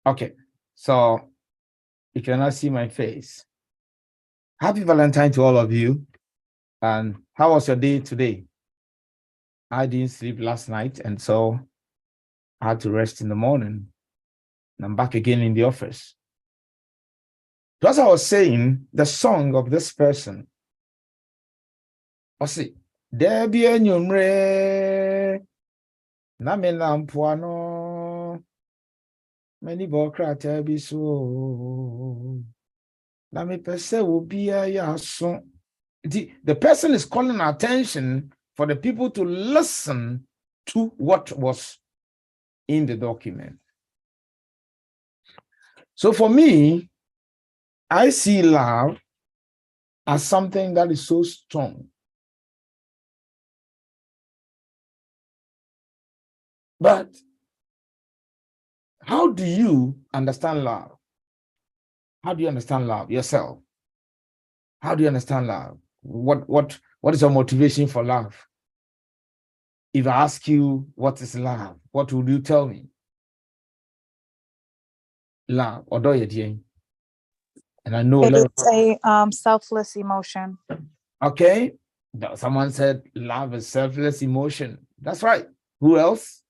Okay, so you cannot see my face. Happy Valentine to all of you. And how was your day today? I didn't sleep last night, and so I had to rest in the morning. And I'm back again in the office. So as I was saying, the song of this person, I see, there be a nyumre, na me lampuano, many bokrata be so. Na me pese will be a yaso. The person is calling attention for the people to listen to what was in the document. So for me, I see love as something that is so strong. But how do you understand love? How do you understand love yourself? How do you understand love? What is your motivation for love? If I ask you what is love, what would you tell me? Love, and I know it is a selfless emotion. Okay, someone said love is selfless emotion. That's right. Who else?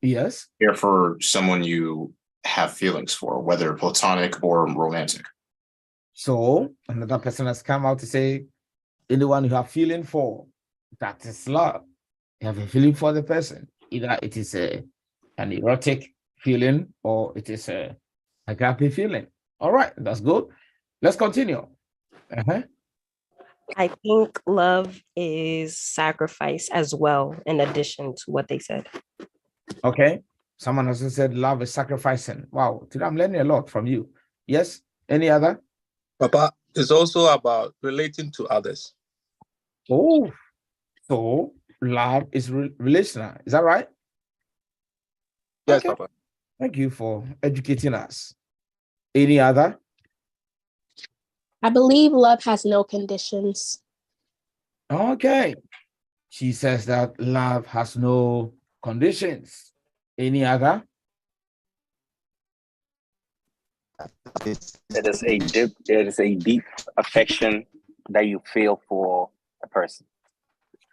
Yes. Care for someone you have feelings for, whether platonic or romantic. So another person has come out to say, anyone you have feeling for, that is love. You have a feeling for the person. Either it is an erotic feeling or it is a agape feeling. All right, that's good. Let's continue. I think love is sacrifice as well, in addition to what they said. Okay. Someone also said love is sacrificing. Wow. Today I'm learning a lot from you. Yes. Any other? Papa, it's also about relating to others. Oh, so love is relational. Is that right? Yes, okay. Papa. Thank you for educating us. Any other? I believe love has no conditions. Okay. She says that love has no conditions. Any other? It is a deep affection that you feel for a person.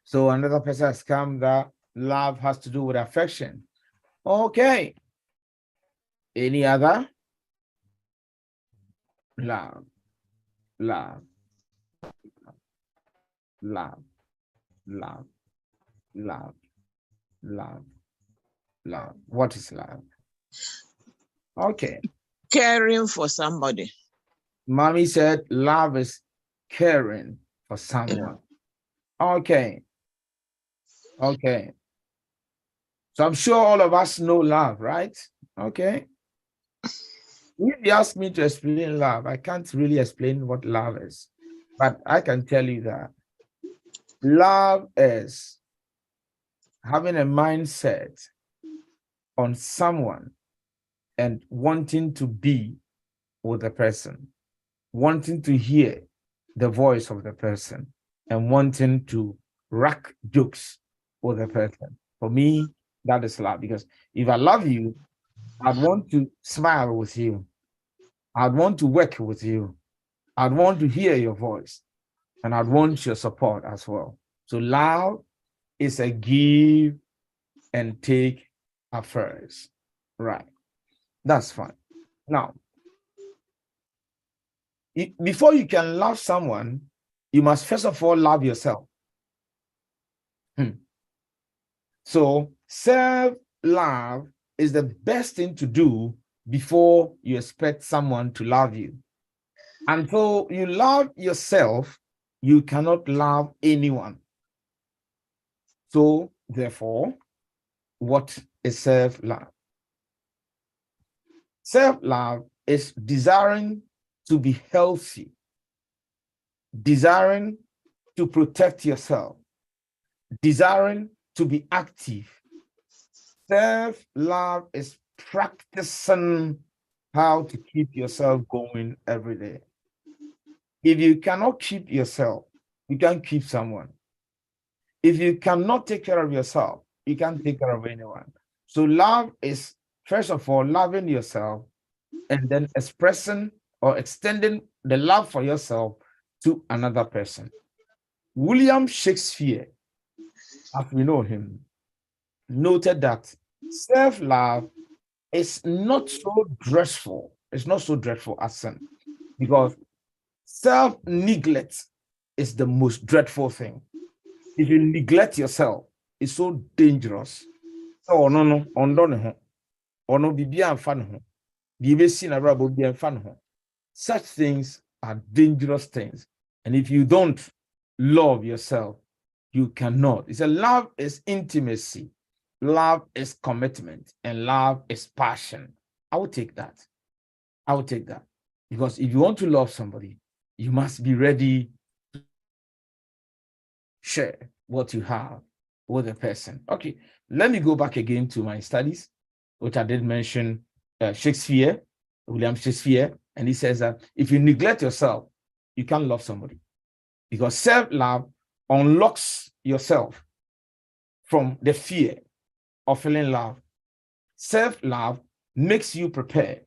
So another person has come that love has to do with affection. Okay. Any other? Love, love, love, love, love, love, love. What is love? Okay. Caring for somebody. Mommy said love is caring for someone. Okay. Okay. So I'm sure all of us know love, right? Okay. If you ask me to explain love, I can't really explain what love is, but I can tell you that love is having a mindset on someone and wanting to be with the person, wanting to hear the voice of the person, and wanting to rack jokes with the person. For me, that is love, because if I love you, I'd want to smile with you. I'd want to work with you. I'd want to hear your voice, and I'd want your support as well. So love is a give and take affairs. Right. That's fine. Now, before you can love someone, you must first of all love yourself. So self-love is the best thing to do before you expect someone to love you. Until you love yourself, you cannot love anyone. So therefore, what is self-love? Self-love is desiring to be healthy, desiring to protect yourself, desiring to be active. Self-love is practicing how to keep yourself going every day. If you cannot keep yourself, you can't keep someone. If you cannot take care of yourself, you can't take care of anyone. So love is First of all, loving yourself and then expressing or extending the love for yourself to another person. William Shakespeare, as we know him, noted that self-love is not so dreadful. It's not so dreadful as sin, because self-neglect is the most dreadful thing. If you neglect yourself, it's so dangerous. Oh no, such things are dangerous things. And if you don't love yourself, you cannot. It's a love is intimacy, love is commitment, and love is passion. I will take that. I will take that. Because if you want to love somebody, you must be ready to share what you have with the person. Okay, let me go back again to my studies, which I did mention Shakespeare, William Shakespeare, and he says that if you neglect yourself, you can't love somebody, because self-love unlocks yourself from the fear of feeling love. Self-love makes you prepare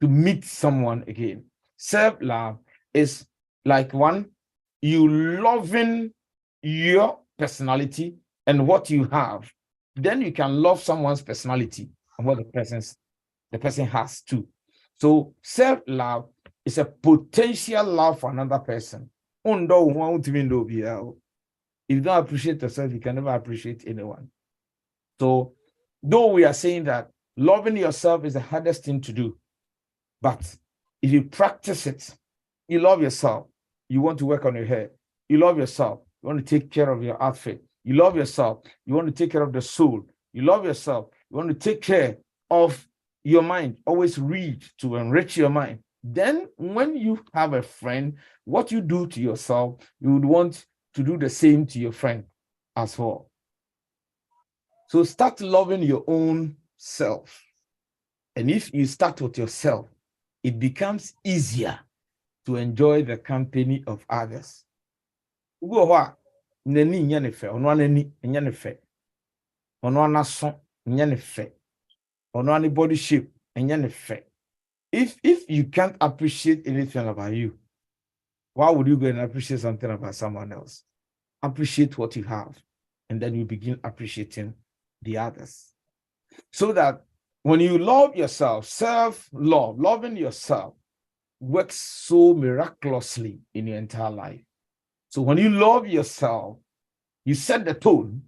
to meet someone again. Self-love is like you loving your personality and what you have. Then you can love someone's personality and what the person has too. So self-love is a potential love for another person. If you don't appreciate yourself, you can never appreciate anyone. So though we are saying that loving yourself is the hardest thing to do, but if you practice it, you love yourself, you want to work on your hair, you love yourself, you want to take care of your outfit, you love yourself, you want to take care of the soul, you love yourself, you want to take care of your mind, always read to enrich your mind. Then when you have a friend, what you do to yourself, you would want to do the same to your friend as well. So start loving your own self. And if you start with yourself, it becomes easier to enjoy the company of others. Body shape. If you can't appreciate anything about you, why would you go and appreciate something about someone else? Appreciate what you have, and then you begin appreciating the others. So that when you love yourself, self-love, loving yourself works so miraculously in your entire life. So when you love yourself, you set the tone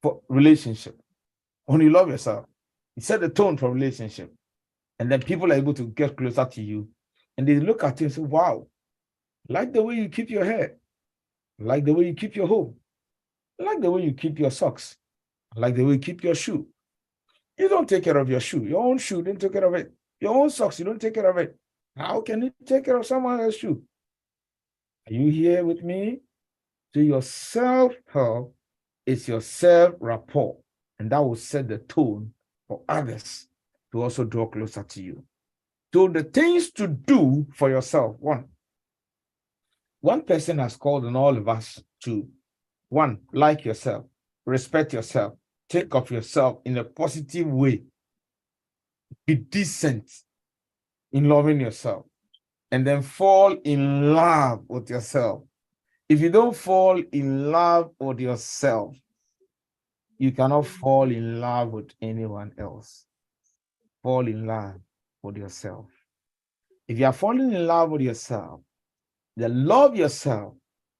for relationship. When you love yourself, you set the tone for relationship. And then people are able to get closer to you. And they look at you and say, wow, I like the way you keep your hair. I like the way you keep your home. I like the way you keep your socks. I like the way you keep your shoe. You don't take care of your shoe. Your own shoe, don't take care of it. Your own socks, you don't take care of it. How can you take care of someone else's shoe? Are you here with me? So your self-help is your self-rapport, and that will set the tone for others to also draw closer to you. So the things to do for yourself, one person has called on all of us to, like yourself, respect yourself, take of yourself in a positive way, be decent in loving yourself, and then fall in love with yourself. If you don't fall in love with yourself, you cannot fall in love with anyone else. Fall in love with yourself. If you are falling in love with yourself, then love yourself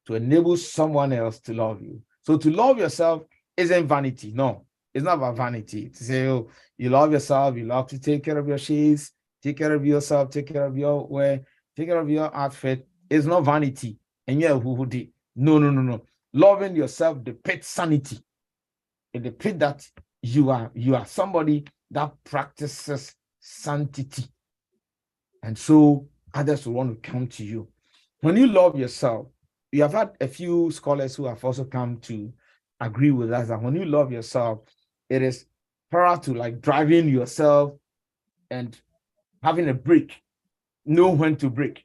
to enable someone else to love you. So to love yourself isn't vanity. No, it's not about vanity. To say, oh, you love yourself, you love to take care of your shades, take care of yourself, take care of your wear, take care of your outfit. It's not vanity. And yeah, no. Loving yourself depicts sanity. It depicts that you are somebody that practices sanctity. And so others will want to come to you. When you love yourself, we have had a few scholars who have also come to agree with us that when you love yourself, it is prior to like driving yourself and having a break, know when to break,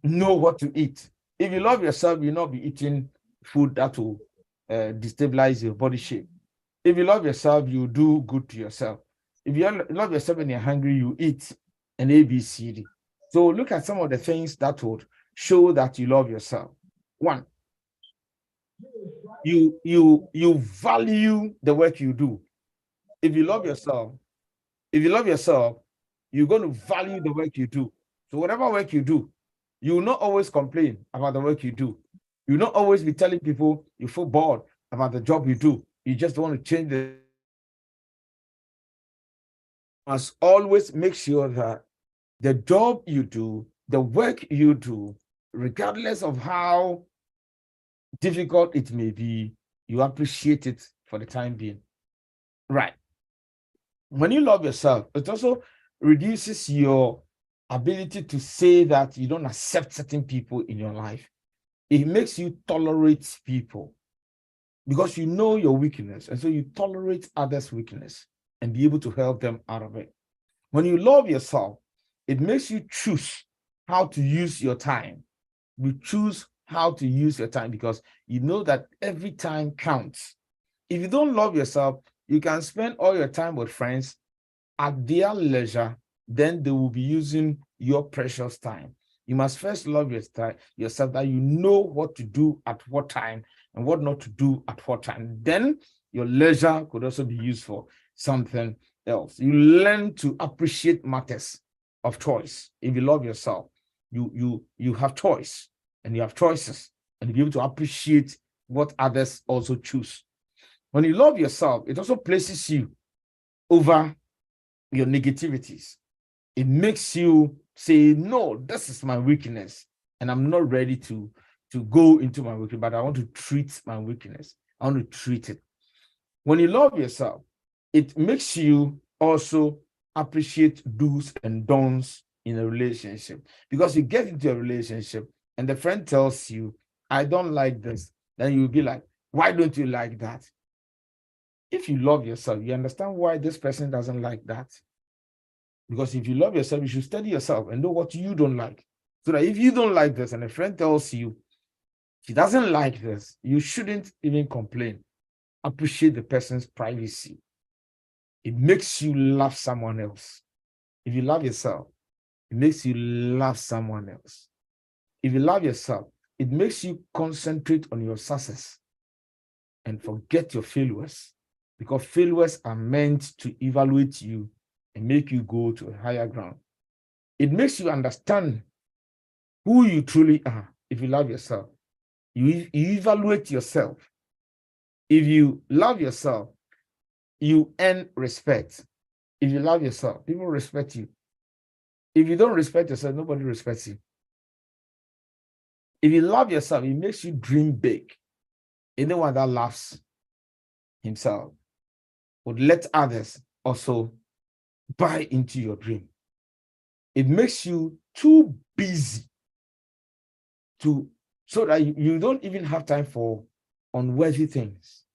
know what to eat. If you love yourself, you'll not be eating food that will destabilize your body shape. If you love yourself, you do good to yourself. If you love yourself and you're hungry, you eat an ABCD. So look at some of the things that would show that you love yourself. One, you value the work you do. If you love yourself, you're going to value the work you do. So whatever work you do, you will not always complain about the work you do. You will not always be telling people you feel bored about the job you do. You just want to change the. Must always make sure that the job you do, the work you do, regardless of how difficult it may be, you appreciate it for the time being. Right. When you love yourself, it also reduces your ability to say that you don't accept certain people in your life. It makes you tolerate people because you know your weakness, and so you tolerate others' weakness and be able to help them out of it. When you love yourself, it makes you choose how to use your time. You choose how to use your time because you know that every time counts. If you don't love yourself, you can spend all your time with friends at their leisure, then they will be using your precious time. You must first love yourself, that you know what to do at what time and what not to do at what time. Then your leisure could also be used for something else. You learn to appreciate matters of choice. If you love yourself, you have choice and you have choices, and you be able to appreciate what others also choose. When you love yourself, it also places you over your negativities. It makes you say, no, this is my weakness, and I'm not ready to go into my weakness, but I want to treat my weakness. I want to treat it. When you love yourself, it makes you also appreciate do's and don'ts in a relationship, because you get into a relationship and the friend tells you, I don't like this. Then you'll be like, why don't you like that? If you love yourself, you understand why this person doesn't like that. Because if you love yourself, you should study yourself and know what you don't like. So that if you don't like this and a friend tells you she doesn't like this, you shouldn't even complain. Appreciate the person's privacy. It makes you love someone else. If you love yourself, it makes you love someone else. If you love yourself, it makes you concentrate on your success and forget your failures, because failures are meant to evaluate you and make you go to a higher ground. It makes you understand who you truly are. If you love yourself, you evaluate yourself. If you love yourself, you earn respect. If you love yourself, people respect you. If you don't respect yourself, nobody respects you. If you love yourself, it makes you dream big. Anyone that loves himself would let others also buy into your dream. It makes you too busy so that you don't even have time for unworthy things.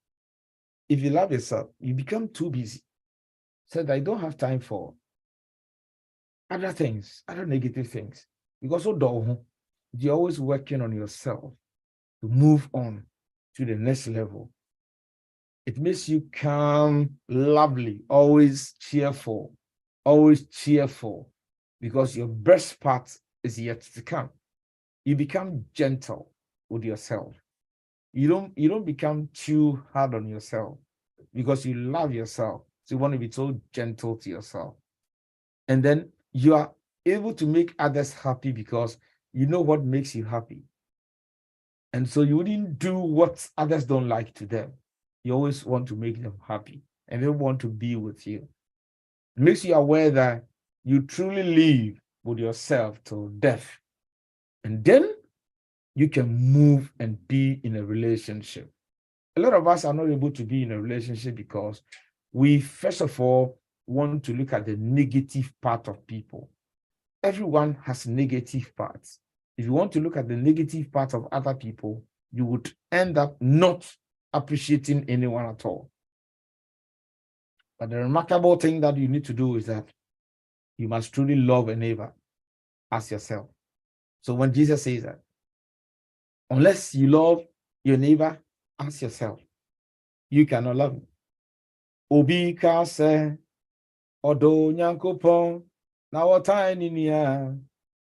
If you love yourself, you become too busy so that you don't have time for other things, other negative things. Because you're always working on yourself to move on to the next level. It makes you calm, lovely, always cheerful, because your best part is yet to come. You become gentle with yourself. You don't become too hard on yourself because you love yourself. So you want to be so gentle to yourself. And then you are able to make others happy because you know what makes you happy. And so you wouldn't do what others don't like to them. You always want to make them happy and they want to be with you. It makes you aware that you truly live with yourself till death. And then you can move and be in a relationship. A lot of us are not able to be in a relationship because we, first of all, want to look at the negative part of people. Everyone has negative parts. If you want to look at the negative parts of other people, you would end up not appreciating anyone at all. But the remarkable thing that you need to do is that you must truly love a neighbor as yourself. So when Jesus says that, unless you love your neighbor as yourself, you cannot love him. Obi ka se Odo Nyankopon, na watai ninia,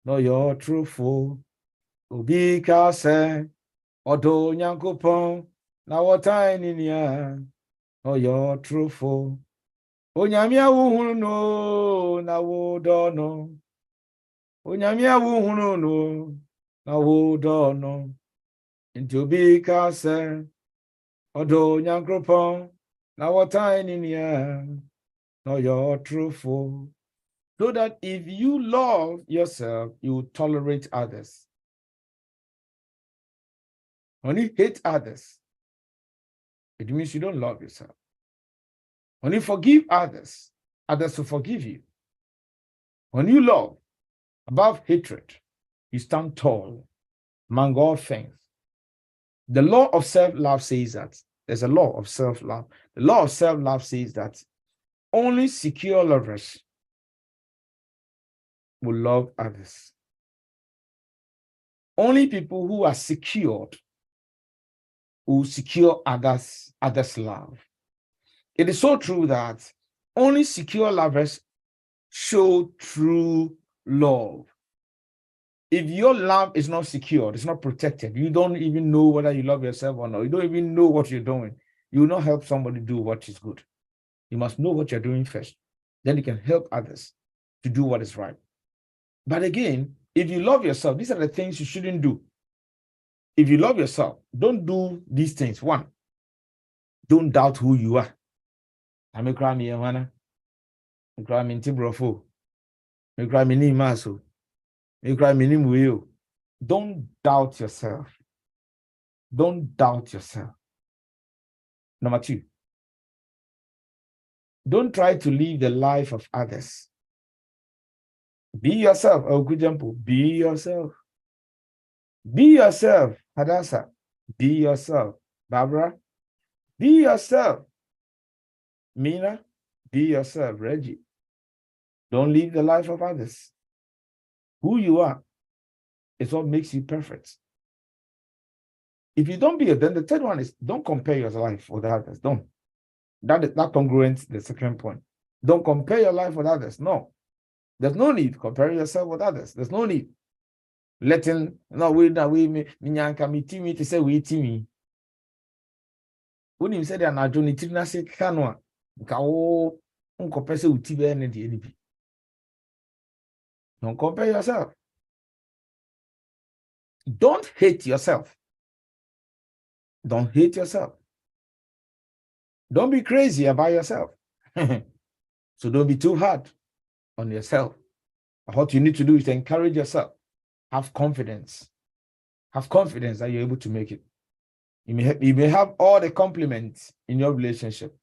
no you're truthful. Obi ka se, Odo Nyankopon, na watai ninia, no you're truthful. Onyamia wuhunu no, na wodono. Onyamia wuhunu no, na wodono. Nti obi ka se, Odo Nyankopon, na watai ninia, no you're truthful. So that if you love yourself, you tolerate others. When you hate others, it means you don't love yourself. When you forgive others, others will forgive you. When you love above hatred, you stand tall among all things. The law of self-love says that. There's a law of self-love. The law of self-love says that only secure lovers will love others. Only people who are secured will secure others' love. It is so true that only secure lovers show true love. If your love is not secured, it's not protected, you don't even know whether you love yourself or not, you don't even know what you're doing, you will not help somebody do what is good. You must know what you're doing first. Then you can help others to do what is right. But again, if you love yourself, these are the things you shouldn't do. If you love yourself, don't do these things. One, don't doubt who you are. I'm a crime, I'm cry me Tibrofo. Me cry me Maso. Me cry me Muyo. Don't doubt yourself. Don't doubt yourself. Number two, don't try to live the life of others. Be yourself, Awuku-Gyampoh. Be yourself. Be yourself, Hadassah. Be yourself, Barbara. Be yourself, Mina. Be yourself, Reggie. Don't live the life of others. Who you are is what makes you perfect. If you don't be it, then the third one is don't compare your life with others. Don't. That congruent the second point. Don't compare your life with others. No. There's no need comparing yourself with others. There's no need. Letting no we me nyanka me team to say we team. When you say that na Johnny Trina say kanwa nka wo unko se uti be na de bi. Don't compare yourself. Don't hate yourself. Don't hate yourself. Don't be crazy about yourself. So don't be too hard on yourself. What you need to do is to encourage yourself. Have confidence. Have confidence that you're able to make it. You may have all the compliments in your relationship,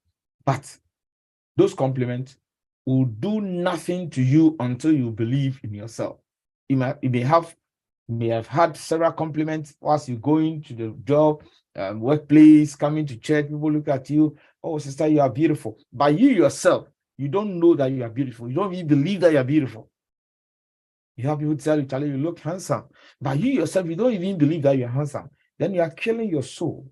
but those compliments will do nothing to you until you believe in yourself. You may have had several compliments whilst you're going to the job, workplace, coming to church. People look at you, oh, sister, you are beautiful. But you yourself, you don't know that you are beautiful. You don't even believe that you are beautiful. You have people tell you, Charlie, you look handsome. But you yourself, you don't even believe that you're handsome. Then you are killing your soul.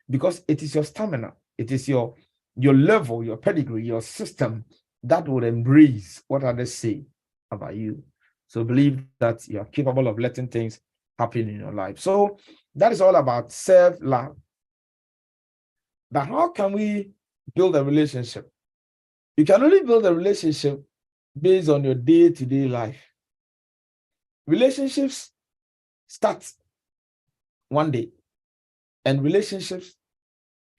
Because it is your stamina, it is your level, your pedigree, your system that will embrace what others say about you. So believe that you are capable of letting things happen in your life. So that is all about self-love. But how can we build a relationship? You can only build a relationship based on your day-to-day life. Relationships start one day, and relationships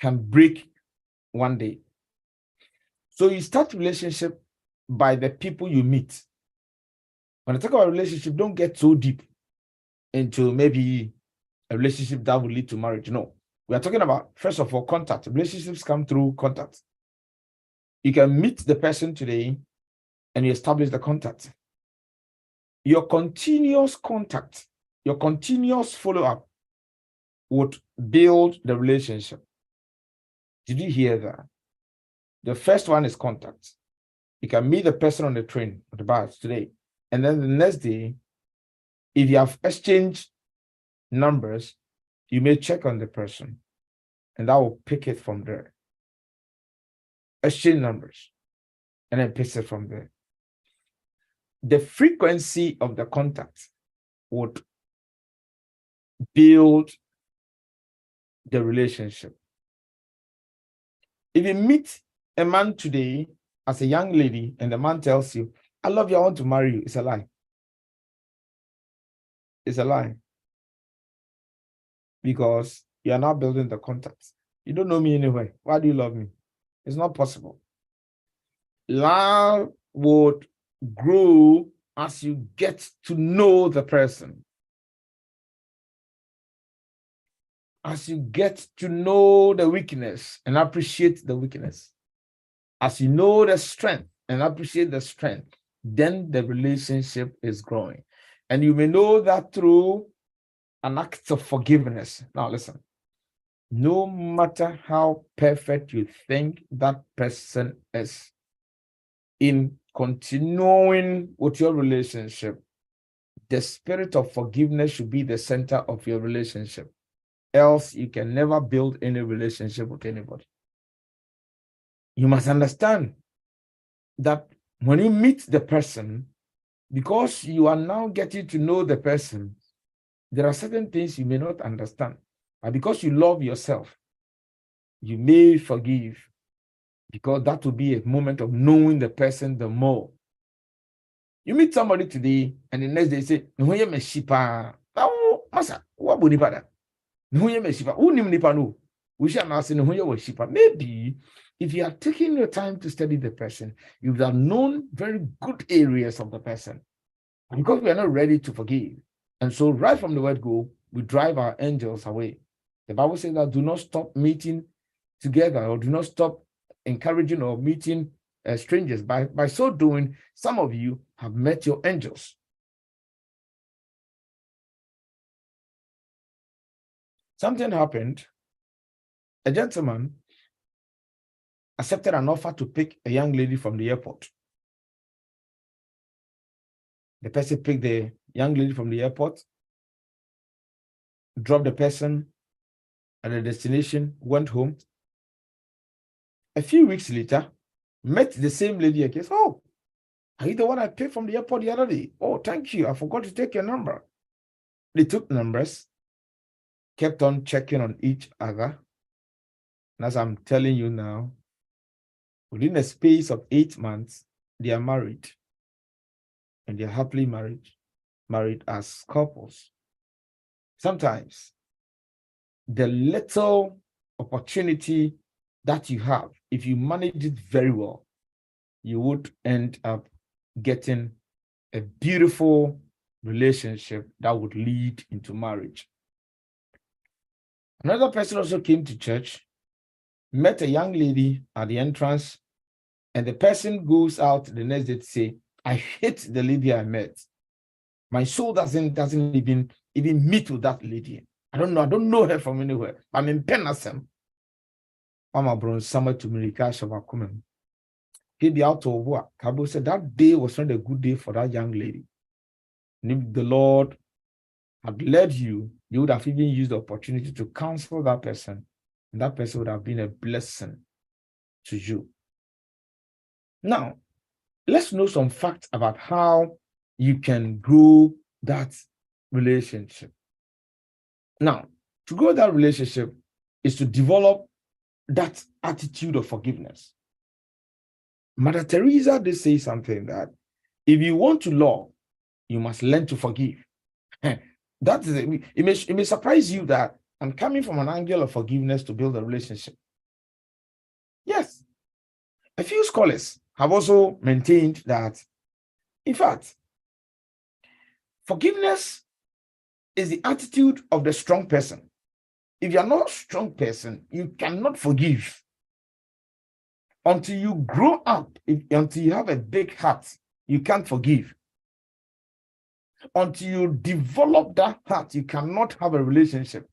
can break one day. So you start relationship by the people you meet. When I talk about relationship, don't get so deep into maybe a relationship that will lead to marriage. No, we are talking about, first of all, contact. Relationships come through contact. You can meet the person today and you establish the contact. Your continuous contact, your continuous follow-up would build the relationship. Did you hear that? The first one is contact. You can meet the person on the train or the bus today. And then the next day, if you have exchanged numbers, you may check on the person and that will pick it from there. Exchange numbers. and then pick it from there. The frequency of the contact would build the relationship. If you meet a man today as a young lady and the man tells you, I love you, I want to marry you, it's a lie. It's a lie. Because you are not building the contact. You don't know me anyway. Why do you love me? It's not possible. Love would grow as you get to know the person. As you get to know the weakness and appreciate the weakness. As you know the strength and appreciate the strength, then the relationship is growing. And you may know that through an act of forgiveness. Now listen, no matter how perfect you think that person is, in continuing with your relationship, the spirit of forgiveness should be the center of your relationship. Else you can never build any relationship with anybody. You must understand that when you meet the person, because you are now getting to know the person, there are certain things you may not understand. But because you love yourself, you may forgive, because that will be a moment of knowing the person the more. You meet somebody today, and the next day say, "No, you me shipa." Oh, masa, what boni pada? No, you me shipa. Who nim nipa no? We shall not say no, you was shipa. Maybe if you have taken your time to study the person, you would have known very good areas of the person. Because we are not ready to forgive, and so right from the word go, we drive our angels away. The Bible says that do not stop meeting together, or do not stop encouraging or meeting strangers. By so doing, some of you have met your angels. Something happened. A gentleman accepted an offer to pick a young lady from the airport. The person picked the young lady from the airport, dropped the person at the destination, went home. A few weeks later, met the same lady again. Oh, are you the one I picked from the airport the other day? Oh, thank you. I forgot to take your number. They took numbers, kept on checking on each other. And as I'm telling you now, within a space of 8 months, they are married. And they're happily married as couples. Sometimes the little opportunity that you have, if you manage it very well, you would end up getting a beautiful relationship that would lead into marriage. Another person also came to church, met a young lady at the entrance, and the person goes out the next day to say, I hate the lady I met. My soul doesn't even meet with that lady. I don't know her from anywhere. I'm in Penasem. Mama bron summer to Mirika Shavakumen. He be out of work. Kabo said that day was not a good day for that young lady. And if the Lord had led you, you would have even used the opportunity to counsel that person, and that person would have been a blessing to you. Now, let's know some facts about how you can grow that relationship. Now, to grow that relationship is to develop that attitude of forgiveness. Mother Teresa did say something that if you want to love, you must learn to forgive. That is it may surprise you that I'm coming from an angle of forgiveness to build a relationship. Yes. A few scholars have also maintained that, in fact, forgiveness is the attitude of the strong person. If you are not a strong person, you cannot forgive. Until you grow up, until you have a big heart, you can't forgive. Until you develop that heart, you cannot have a relationship,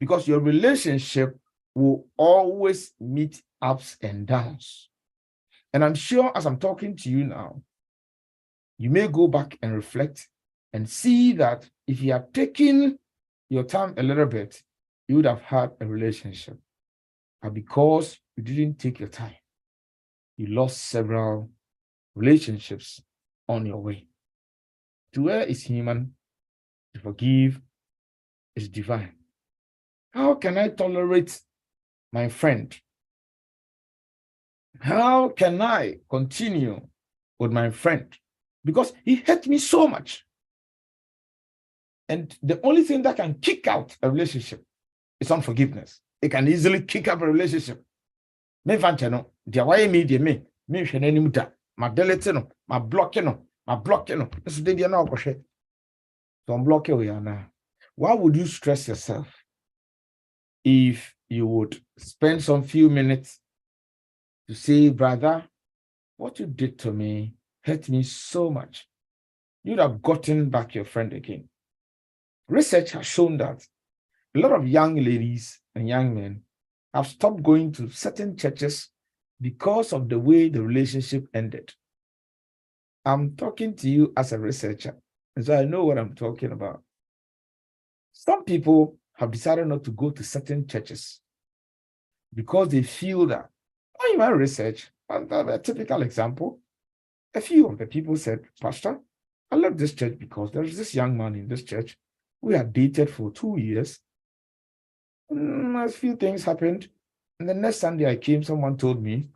because your relationship will always meet ups and downs. And I'm sure as I'm talking to you now, you may go back and reflect and see that if you have taken your time a little bit, you would have had a relationship. But because you didn't take your time, you lost several relationships on your way. To err is human, to forgive is divine. How can I tolerate my friend? How can I continue with my friend? Because he hurt me so much. And the only thing that can kick out a relationship is unforgiveness. It can easily kick up a relationship. Me fanchano, dia why me dia me hwene nim da. Ma delete no, ma block no. So they na okwohwe. So unblock you now. Why would you stress yourself if you would spend some few minutes to say, brother, what you did to me hurt me so much? You'd have gotten back your friend again. Research has shown that a lot of young ladies and young men have stopped going to certain churches because of the way the relationship ended. I'm talking to you as a researcher, and so I know what I'm talking about. Some people have decided not to go to certain churches because they feel that, when you research, a typical example, a few of the people said, Pastor, I left this church because there is this young man in this church. We had dated for 2 years. A few things happened. And the next Sunday I came, someone told me.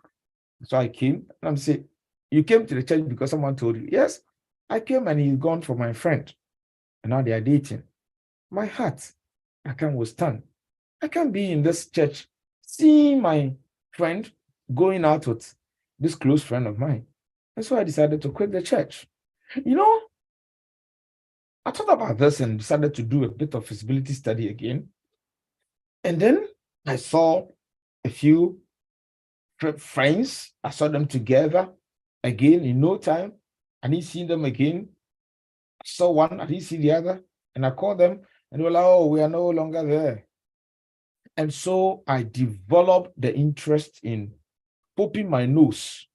So I came, and I'm saying, you came to the church because someone told you? Yes, I came and he's gone for my friend. And now they are dating. My heart, I can't withstand. I can't be in this church seeing my friend going out with this close friend of mine. And so I decided to quit the church. You know, I thought about this and decided to do a bit of feasibility study again. And then I saw a few friends. I saw them together again in no time. I didn't see them again. I saw one, I didn't see the other. And I called them and they were like, oh, we are no longer there. And so I developed the interest in popping my nose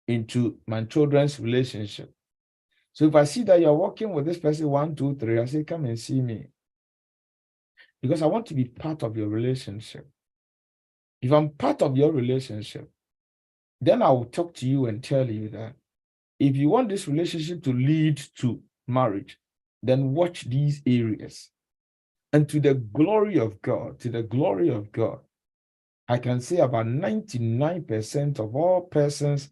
into my children's relationship. So if I see that you're working with this person 1, 2, 3, I say, come and see me. Because I want to be part of your relationship. If I'm part of your relationship, then I will talk to you and tell you that if you want this relationship to lead to marriage, then watch these areas. And to the glory of God, I can say about 99% of all persons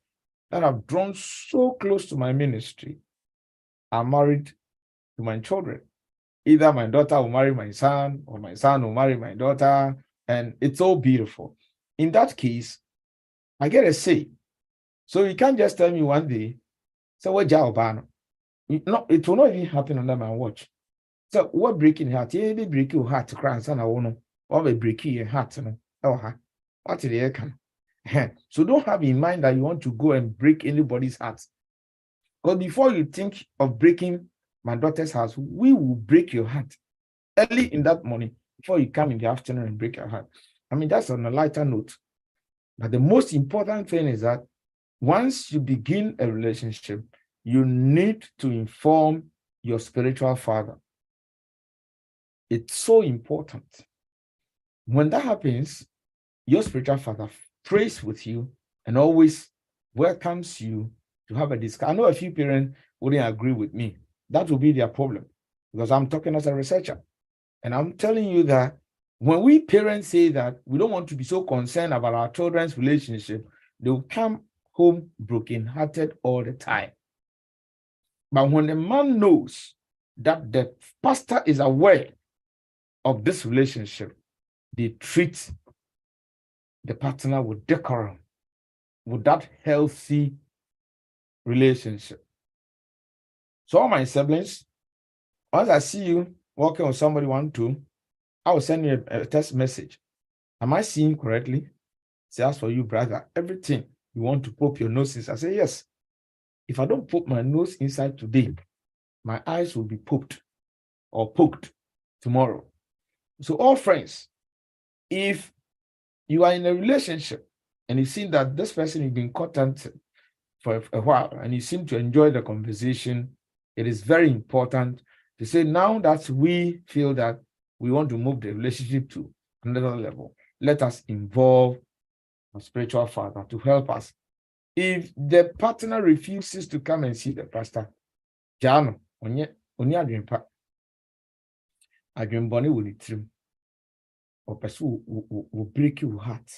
that have drawn so close to my ministry are married to my children. Either my daughter will marry my son, or my son will marry my daughter, and it's all beautiful. In that case, I get a say. So you can't just tell me one day, so what job? No, it will not even happen under my watch. So what breaking heart? Yeah, they break your heart to cry, son. I won't. Or they break your heart. What did they can? So don't have in mind that you want to go and break anybody's heart. Because before you think of breaking my daughter's house, we will break your heart early in that morning before you come in the afternoon and break your heart. I mean, that's on a lighter note. But the most important thing is that once you begin a relationship, you need to inform your spiritual father. It's so important. When that happens, your spiritual father prays with you and always welcomes you to have a discussion. I know a few parents wouldn't agree with me. That will be their problem because I'm talking as a researcher. And I'm telling you that when we parents say that we don't want to be so concerned about our children's relationship, they will come home brokenhearted all the time. But when the man knows that the pastor is aware of this relationship, they treat the partner with decorum, with that healthy relationship. So all my siblings, once I see you working with somebody 1, 2, I will send you a text message. Am I seeing correctly? Say, as for you, brother, everything you want to poke your nose in. I say, yes. If I don't poke my nose inside today, my eyes will be poked or poked tomorrow. So all friends, if you are in a relationship and you see that this person has been content for a while and you seem to enjoy the conversation, it is very important to say now that we feel that we want to move the relationship to another level, let us involve a spiritual father to help us If the partner refuses to come and see the pastor, Jano, onye adwempa. Adwembone will itrim. Or person will break your heart.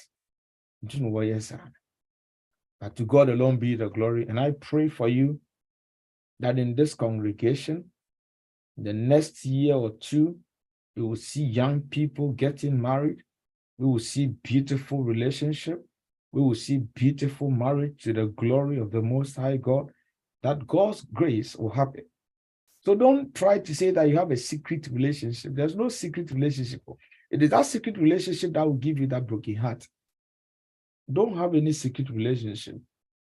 You know what yes, but to God alone be the glory. And I pray for you that in this congregation, the next year or two, you will see young people getting married. We will see beautiful relationship. We will see beautiful marriage to the glory of the Most High God, that God's grace will happen. So don't try to say that you have a secret relationship. There's no secret relationship. It is that secret relationship that will give you that broken heart. Don't have any secret relationship,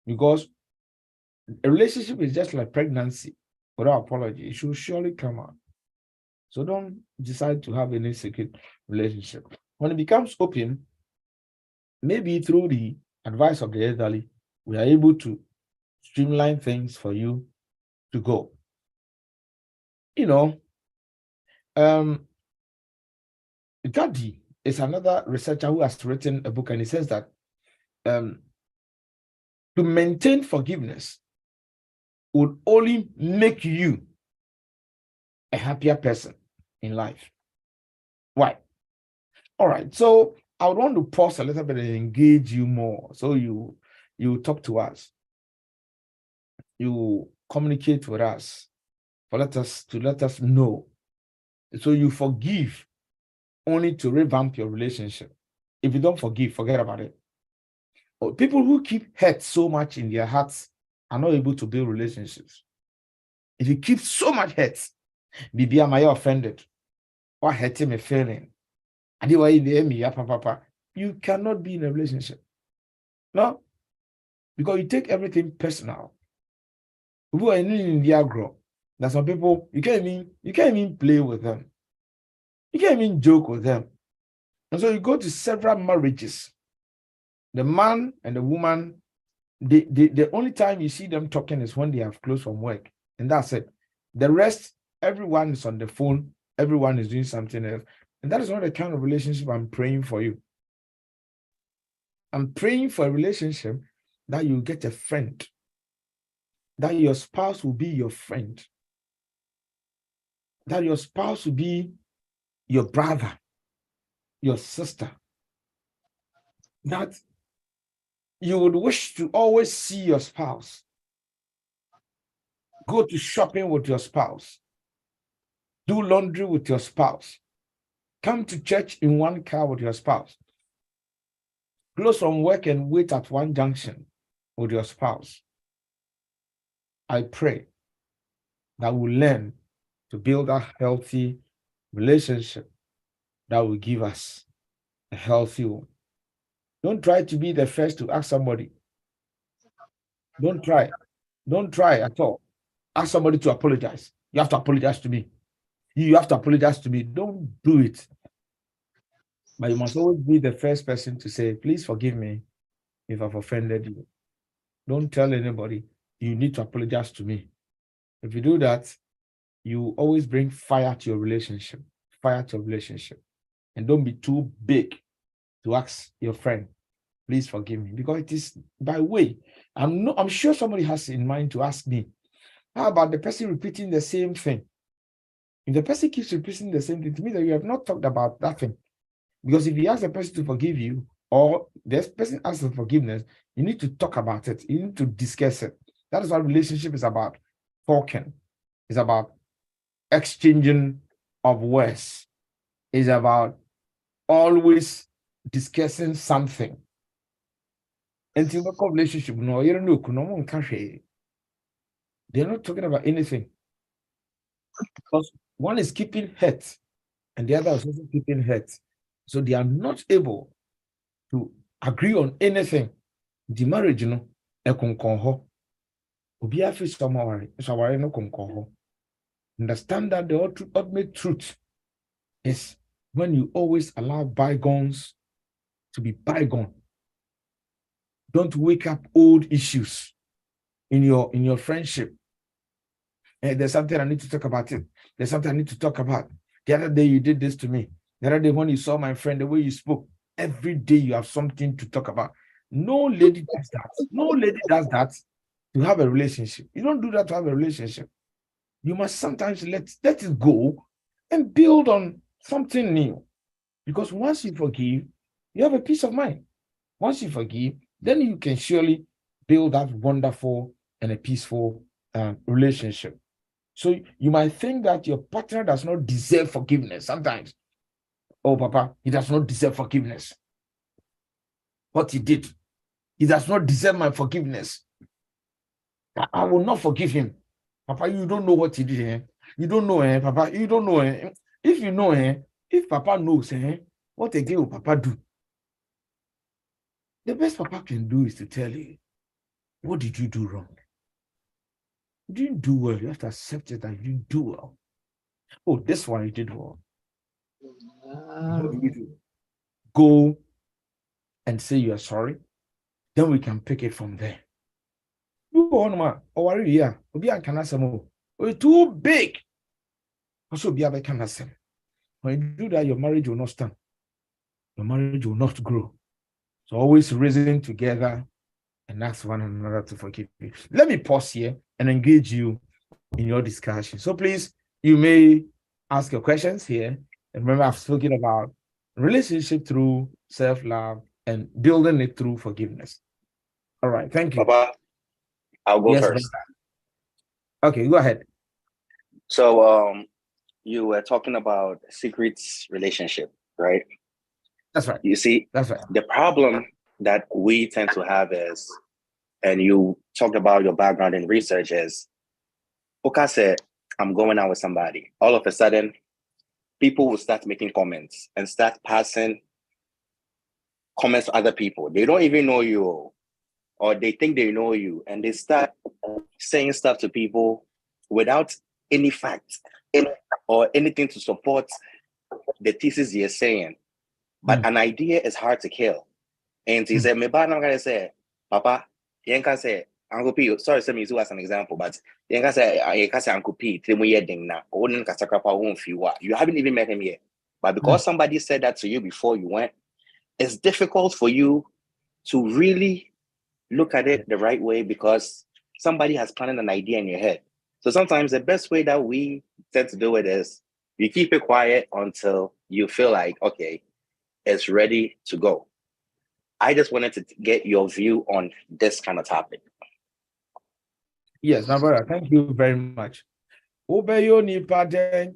because a relationship is just like pregnancy. Without apology, it should surely come out. So don't decide to have any secret relationship. When it becomes open, maybe through the advice of the elderly, we are able to streamline things for you to go. You know, Gandhi is another researcher who has written a book, and he says that to maintain forgiveness would only make you a happier person in life. Why? All right. So I would want to pause a little bit and engage you more. So you talk to us. You communicate with us. Let us know. So you forgive only to revamp your relationship. If you don't forgive, forget about it. People who keep hurt so much in their hearts are not able to build relationships. If you keep so much hurt, maybe am I offended? Or hurting me feeling? And you cannot be in a relationship. No, because you take everything personal. People are in the agro. There's some people you can't even play with them. You can't even joke with them. And so you go to several marriages. The man and the woman, the only time you see them talking is when they have closed from work. And that's it. The rest, everyone is on the phone. Everyone is doing something else. And that is not the kind of relationship I'm praying for you. I'm praying for a relationship that you get a friend. That your spouse will be your friend. That your spouse will be your brother, your sister. That you would wish to always see your spouse. Go to shopping with your spouse. Do laundry with your spouse. Come to church in one car with your spouse. Close from work and wait at one junction with your spouse. I pray that we'll learn to build a healthy relationship that will give us a healthy one. Don't try to be the first to ask somebody. Don't try. Don't try at all. Ask somebody to apologize. You have to apologize to me. You have to apologize to me. Don't do it. But you must always be the first person to say, please forgive me if I've offended you. Don't tell anybody. You need to apologize to me. If you do that, you always bring fire to your relationship. Fire to your relationship. And don't be too big to ask your friend, please forgive me. Because it is by way. I'm sure somebody has in mind to ask me, how about the person repeating the same thing? If the person keeps repeating the same thing, to me that you have not talked about that thing. Because if you ask the person to forgive you, or this person asks for forgiveness, you need to talk about it. You need to discuss it. That is what relationship is about. Talking. It's about exchanging of words. It's about always discussing something. Until the relationship, no, you don't know. They're not talking about anything. Because one is keeping hurt, and the other is also keeping hurt. So they are not able to agree on anything. The marriage, you know, understand that the ultimate truth is when you always allow bygones to be bygone. Don't wake up old issues in your friendship. Hey, there's something I need to talk about it. There's something I need to talk about. The other day you did this to me. The other day when you saw my friend, the way you spoke, every day you have something to talk about. No lady does that. No lady does that to have a relationship. You don't do that to have a relationship. You must sometimes let it go and build on something new. Because once you forgive, you have a peace of mind. Once you forgive, then you can surely build that wonderful and a peaceful relationship. So you might think that your partner does not deserve forgiveness sometimes. Oh, Papa, he does not deserve forgiveness. What he did, he does not deserve my forgiveness. I will not forgive him. Papa, you don't know what he did. Eh? You don't know, Papa. You don't know. If you know, if Papa knows, what again will Papa do? The best Papa can do is to tell you, what did you do wrong? You didn't do well. You have to accept it that you didn't do well. Oh, this one you did well. What do we do? Go and say you are sorry. Then we can pick it from there. You go on, man. Oh, are you here? It's too big. Also, be able to when you do that, your marriage will not stand. Your marriage will not grow. So always reason together and ask one another to forgive you. Let me pause here and engage you in your discussion. So please, you may ask your questions here. And remember, I've spoken about relationship through self-love and building it through forgiveness. All right, thank you. Papa, I'll go first. Brother. Okay, go ahead. So you were talking about secrets relationship, right? That's right. You see, that's right. The problem that we tend to have is, and you talked about your background in research, is, Oka said, I'm going out with somebody. All of a sudden, people will start making comments and start passing comments to other people. They don't even know you, or they think they know you, and they start saying stuff to people without any facts or anything to support the thesis you're saying. But an idea is hard to kill. And he said, "Me ba na gonna say, Papa, Yanka say, Uncle P, sorry, send me to as an example, but Yanka say Uncle P, you haven't even met him yet. But because somebody said that to you before you went, it's difficult for you to really look at it the right way because somebody has planted an idea in your head. So sometimes the best way that we tend to do it is you keep it quiet until you feel like, okay, it's ready to go. I just wanted to get your view on this kind of topic. Yes, my brother, thank you very much. Obeyo ni paden.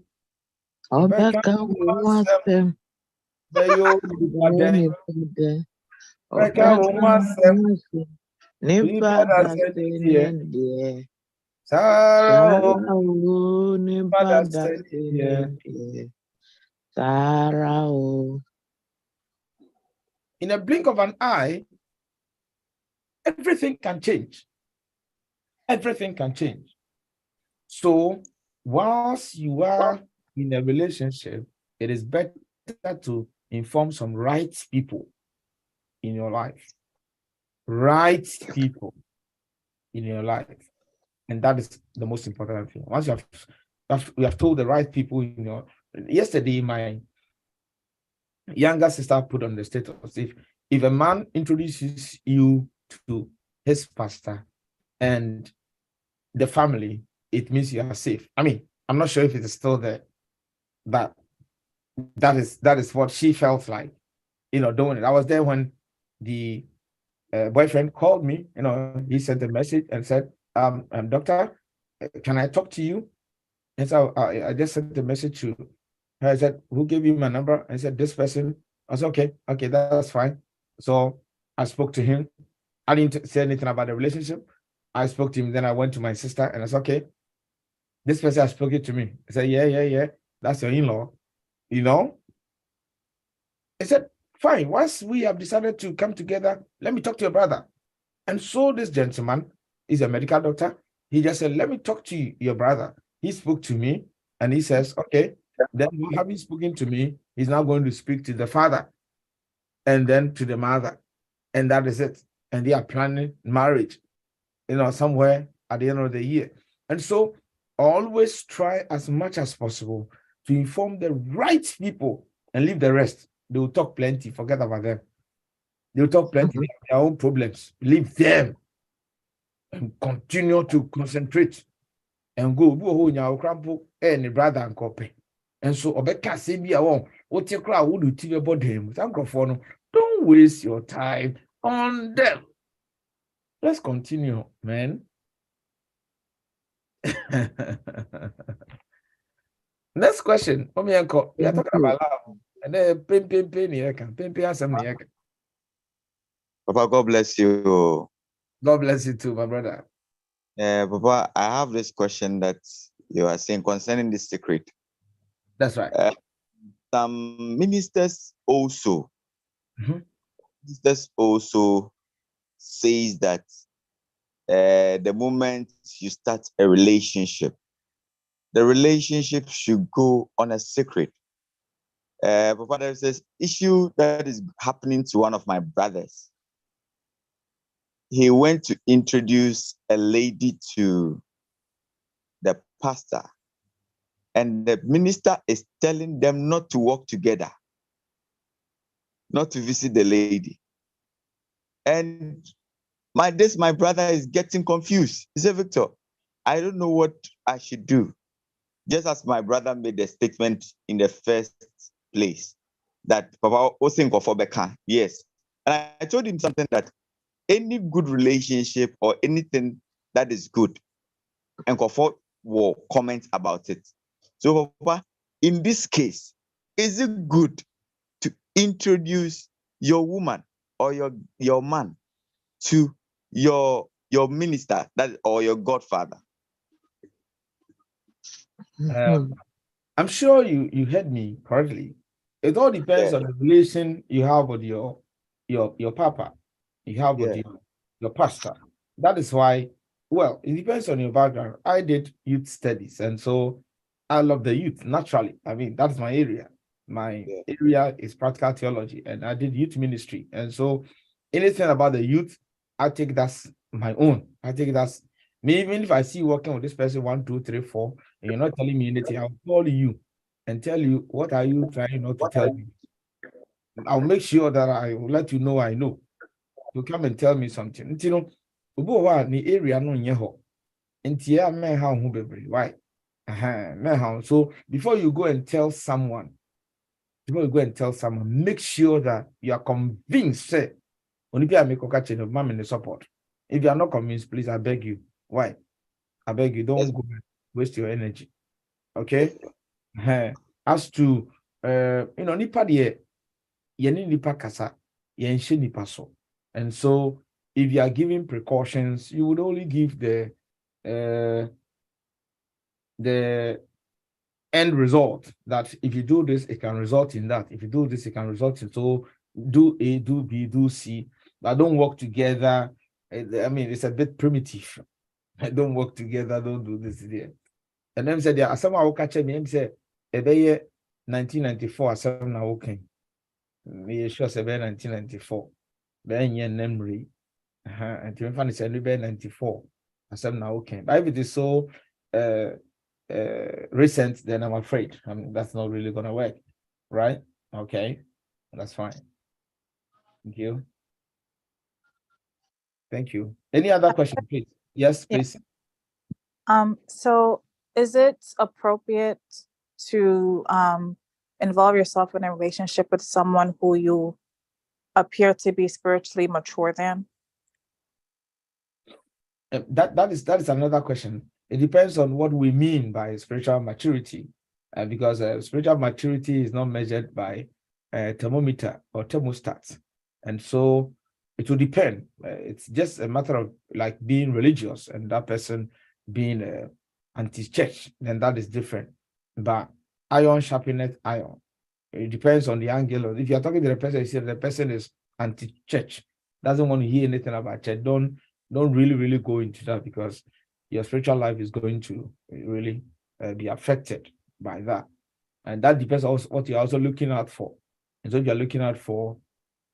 Obeka umwasem. Obeyo ni paden. Obeka umwasem. umwasem. Nipa dasenye. Sarao. Nipa dasenye. Sarao. In a blink of an eye, everything can change. Everything can change. So, whilst you are in a relationship, it is better to inform some right people in your life. Right people in your life. And that is the most important thing. Once you have told the right people in your... Yesterday, my younger sister put on the status, if a man introduces you to his pastor and the family, it means you are safe. I mean, I'm not sure if it is still there, but that is what she felt like, doing it. I was there when the boyfriend called me. He sent a message and said, "Doctor, can I talk to you?" And so I just sent the message to her. I said, "Who gave you my number?" I said, "This person." I said, okay, that's fine. So I spoke to him. I didn't say anything about the relationship. I spoke to him. Then I went to my sister and I said, "Okay, this person has spoken to me." I said, yeah, that's your in-law. I said, "Fine, once we have decided to come together, let me talk to your brother." And so this gentleman is a medical doctor. He just said, "Let me talk to your brother." He spoke to me and he says, "Okay." Then having spoken to me, he's now going to speak to the father and then to the mother. And that is it. And they are planning marriage, somewhere at the end of the year. And so always try as much as possible to inform the right people and leave the rest. They will talk plenty, forget about them. They'll talk plenty, they have their own problems. Leave them and continue to concentrate and go. And brother and copy. And so Obeka say be a one. What your crowd would do about him? Don't waste your time on them. Let's continue, man. Next question. We are talking about love. And then Papa, God bless you. God bless you too, my brother. Papa, I have this question that you are saying concerning the secret. That's right. Some ministers also, Mhm. ministers also says that the moment you start a relationship, the relationship should go on a secret. Papa, there's this issue that is happening to one of my brothers. He went to introduce a lady to the pastor, and the minister is telling them not to work together, not to visit the lady. And my brother is getting confused. He said, Victor, I don't know what I should do. Just as my brother made a statement in the first place that Papa Osinko for Beka. Yes. And I told him something that any good relationship or anything that is good, and Kofo will comment about it. So, Papa, in this case, is it good to introduce your woman or your man to your minister or your godfather? I'm sure you heard me correctly. It all depends on the relation you have with your papa, you have with your pastor. That is why, well, it depends on your background. I did youth studies, and so I love the youth naturally. I mean, that's my area. My area is practical theology, and I did youth ministry. And so anything about the youth, I take that's my own. I think that's me, even if I see you working with this person 1, 2, 3, 4, and you're not telling me anything, I'll call you and tell you what are you trying not to tell me. I'll make sure that I will let you know I know. You come and tell me something. You know, the area no nyeho. Ntia me how who bebre. Why? So before you go and tell someone, make sure that you are convinced. Say, only be a make a mom in the support. If you are not convinced, please, I beg you. Why? I beg you, don't go waste your energy. Okay? As to nipa de yeni nipa kasa, yenshi nipa so. And so if you are giving precautions, you would only give the end result that if you do this, it can result in that. If you do this, it can result in so do A, do B, do C, but don't work together. I mean, it's a bit primitive. Don't work together, don't do this there. And then said, yeah, someone will catch me and say, a day 1994, some now okay. Me sure say 1994. Then your memory. And to find it's 94. Some now okay. But if it is so recent, then I'm afraid that's not really gonna work. Right? Okay. That's fine. Thank you. Thank you. Any other question, please? Yes, please. So is it appropriate to involve yourself in a relationship with someone who you appear to be spiritually mature than? That is another question. It depends on what we mean by spiritual maturity, because spiritual maturity is not measured by a thermometer or thermostat, and so it will depend. It's just a matter of like being religious and that person being anti-church, then that is different. But iron sharpeneth iron. It depends on the angle. If you're talking to the person, you see the person is anti-church, doesn't want to hear anything about church, don't really go into that, because your spiritual life is going to really be affected by that. And that depends on what you're also looking out for. And so if you're looking out for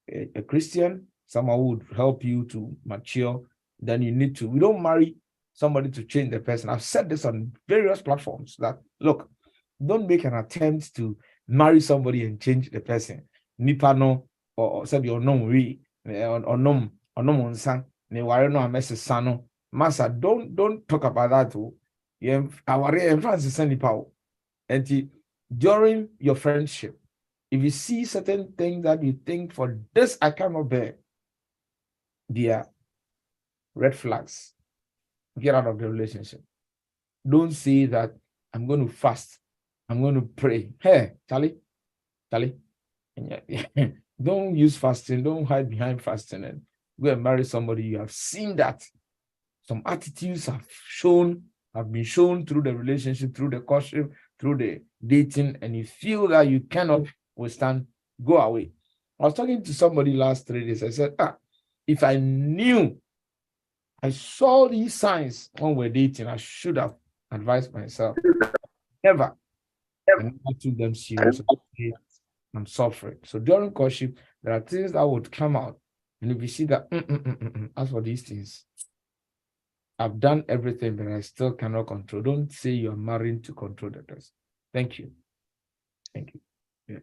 a Christian, someone who would help you to mature, then you need to, we don't marry somebody to change the person. I've said this on various platforms that, look, don't make an attempt to marry somebody and change the person. Nipa no, or said your no way. Onom unsa, me worry no message sano. Master, don't talk about that too. Yeah, our Francis Sandy Power. And during your friendship, if you see certain things that you think for this I cannot bear, they are red flags. Get out of the relationship. Don't say that I'm going to fast, I'm going to pray. Hey, Charlie, don't use fasting, don't hide behind fasting and go and marry somebody. You have seen that some attitudes have been shown through the relationship, through the courtship, through the dating, and you feel that you cannot withstand, go away. I was talking to somebody last 3 days. I said, if I knew, I saw these signs when we're dating, I should have advised myself. Never. I never took them seriously. I'm suffering. So during courtship, there are things that would come out. And if you see that, as for these things, I've done everything, but I still cannot control. Don't say you're marrying to control the person. Thank you. Thank you. Yeah.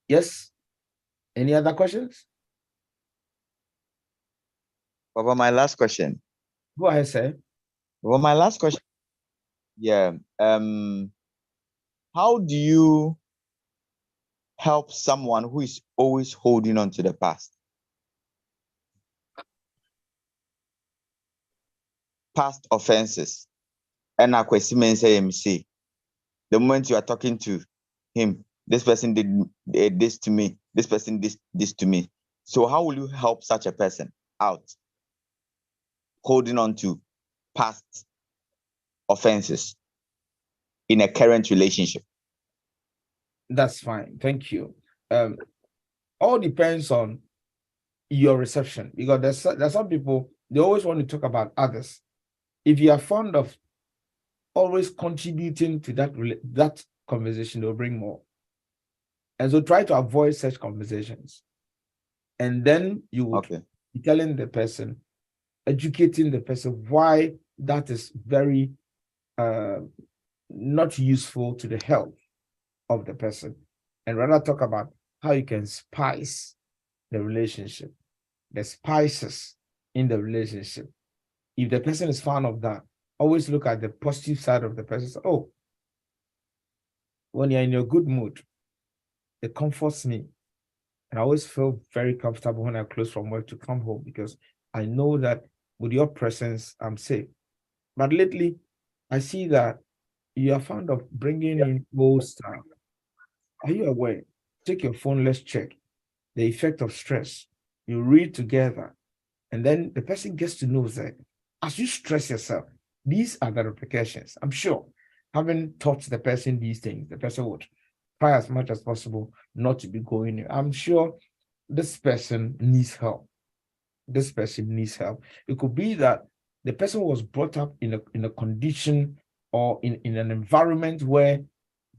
Yes. Any other questions? What about my last question? Go ahead, sir. Well, my last question. Yeah. How do you help someone who is always holding on to the past? Past offenses. And I question MC. The moment you are talking to him, this person did this to me, this person did this to me. So how will you help such a person out holding on to past offenses in a current relationship? That's fine. Thank you. All depends on your reception, because there's some people, they always want to talk about others. If you are fond of always contributing to that conversation, they'll bring more. And so try to avoid such conversations. And then you would be telling the person, educating the person why that is very not useful to the health of the person, and rather talk about how you can spice the relationship, the spices in the relationship. If the person is fan of that, always look at the positive side of the person. Oh, when you're in your good mood, it comforts me. And I always feel very comfortable when I close from work to come home, because I know that with your presence, I'm safe. But lately, I see that you are fond of bringing in old stuff. Are you aware? Take your phone, let's check the effect of stress. You read together, and then the person gets to know that as you stress yourself, these are the repercussions. I'm sure, having taught the person these things, the person would try as much as possible not to be going in. I'm sure this person needs help. This person needs help. It could be that the person was brought up in a condition or in an environment where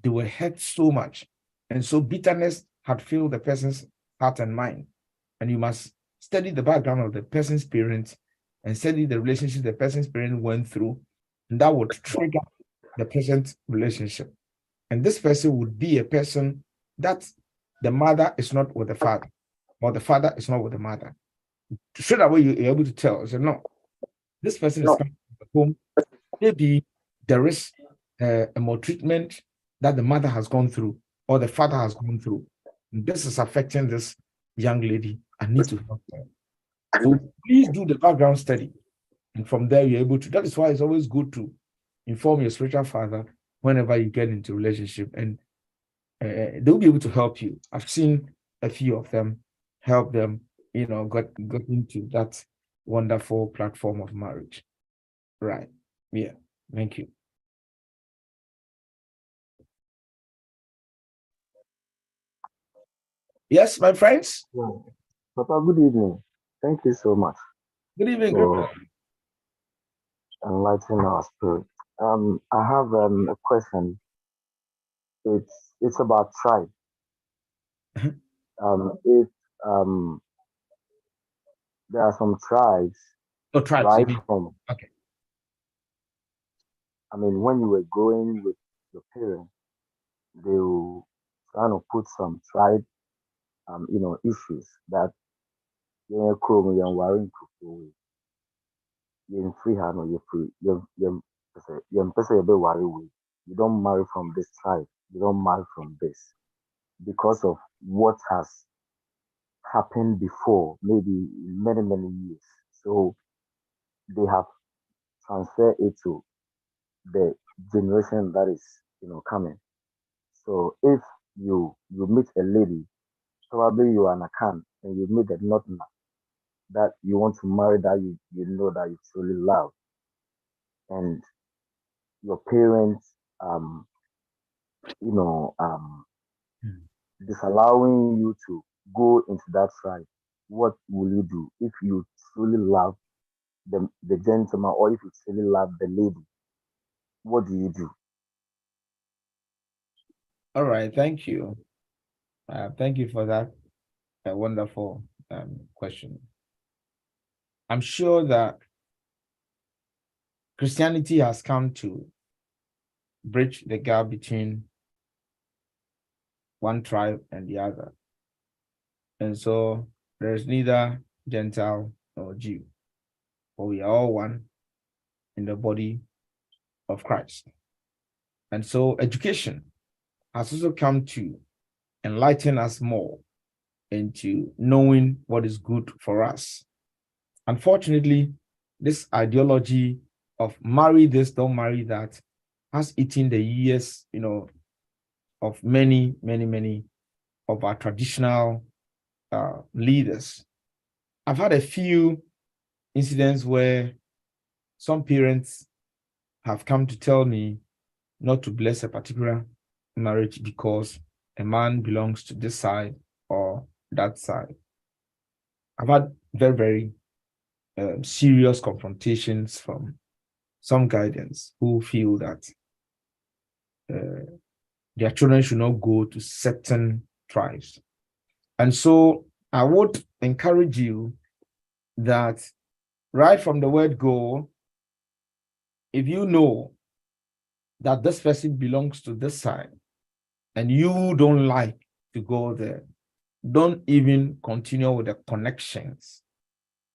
they were hurt so much. And so bitterness had filled the person's heart and mind. And you must study the background of the person's parents and study the relationship the person's parents went through. And that would trigger the present relationship. And this person would be a person that the mother is not with the father, or the father is not with the mother. Straight away, you're able to tell. So, no, this person is coming from the home. Maybe there is a maltreatment that the mother has gone through or the father has gone through. And this is affecting this young lady. I need to help her. So please do the background study. And from there, you're able to. That is why it's always good to inform your spiritual father whenever you get into a relationship, and they'll be able to help you. I've seen a few of them help them, got into that wonderful platform of marriage. Right. Yeah. Thank you. Yes, my friends. Yeah. Papa, good evening. Thank you so much Good evening. for enlightening our spirit. I have a question. It's about tribe. If there are some tribes, tribes. right from, okay. I mean, when you were growing with your parents, they will trying to put some tribe, issues that you're worrying to you're free hand or you're free. You don't marry from this tribe. You don't marry from this because of what has happened before, maybe many, many years. So they have transferred it to the generation that is, coming. So if you meet a lady, probably you are an account, and you meet a not that you want to marry, that you know that you truly love, and your parents, you know, um, disallowing you to go into that tribe, what will you do if you truly love the gentleman, or if you truly love the lady? What do you do? All right, thank you. Thank you for that wonderful question. I'm sure that Christianity has come to bridge the gap between one tribe and the other. And so there's neither Gentile nor Jew, but we are all one in the body of Christ. And so education has also come to enlighten us more into knowing what is good for us. Unfortunately, this ideology of marry this, don't marry that, has eaten the years, of many, many, many of our traditional leaders. I've had a few incidents where some parents have come to tell me not to bless a particular marriage because a man belongs to this side or that side. I've had very, very serious confrontations from some guardians who feel that their children should not go to certain tribes. And so I would encourage you that right from the word go, if you know that this person belongs to this side and you don't like to go there, don't even continue with the connections.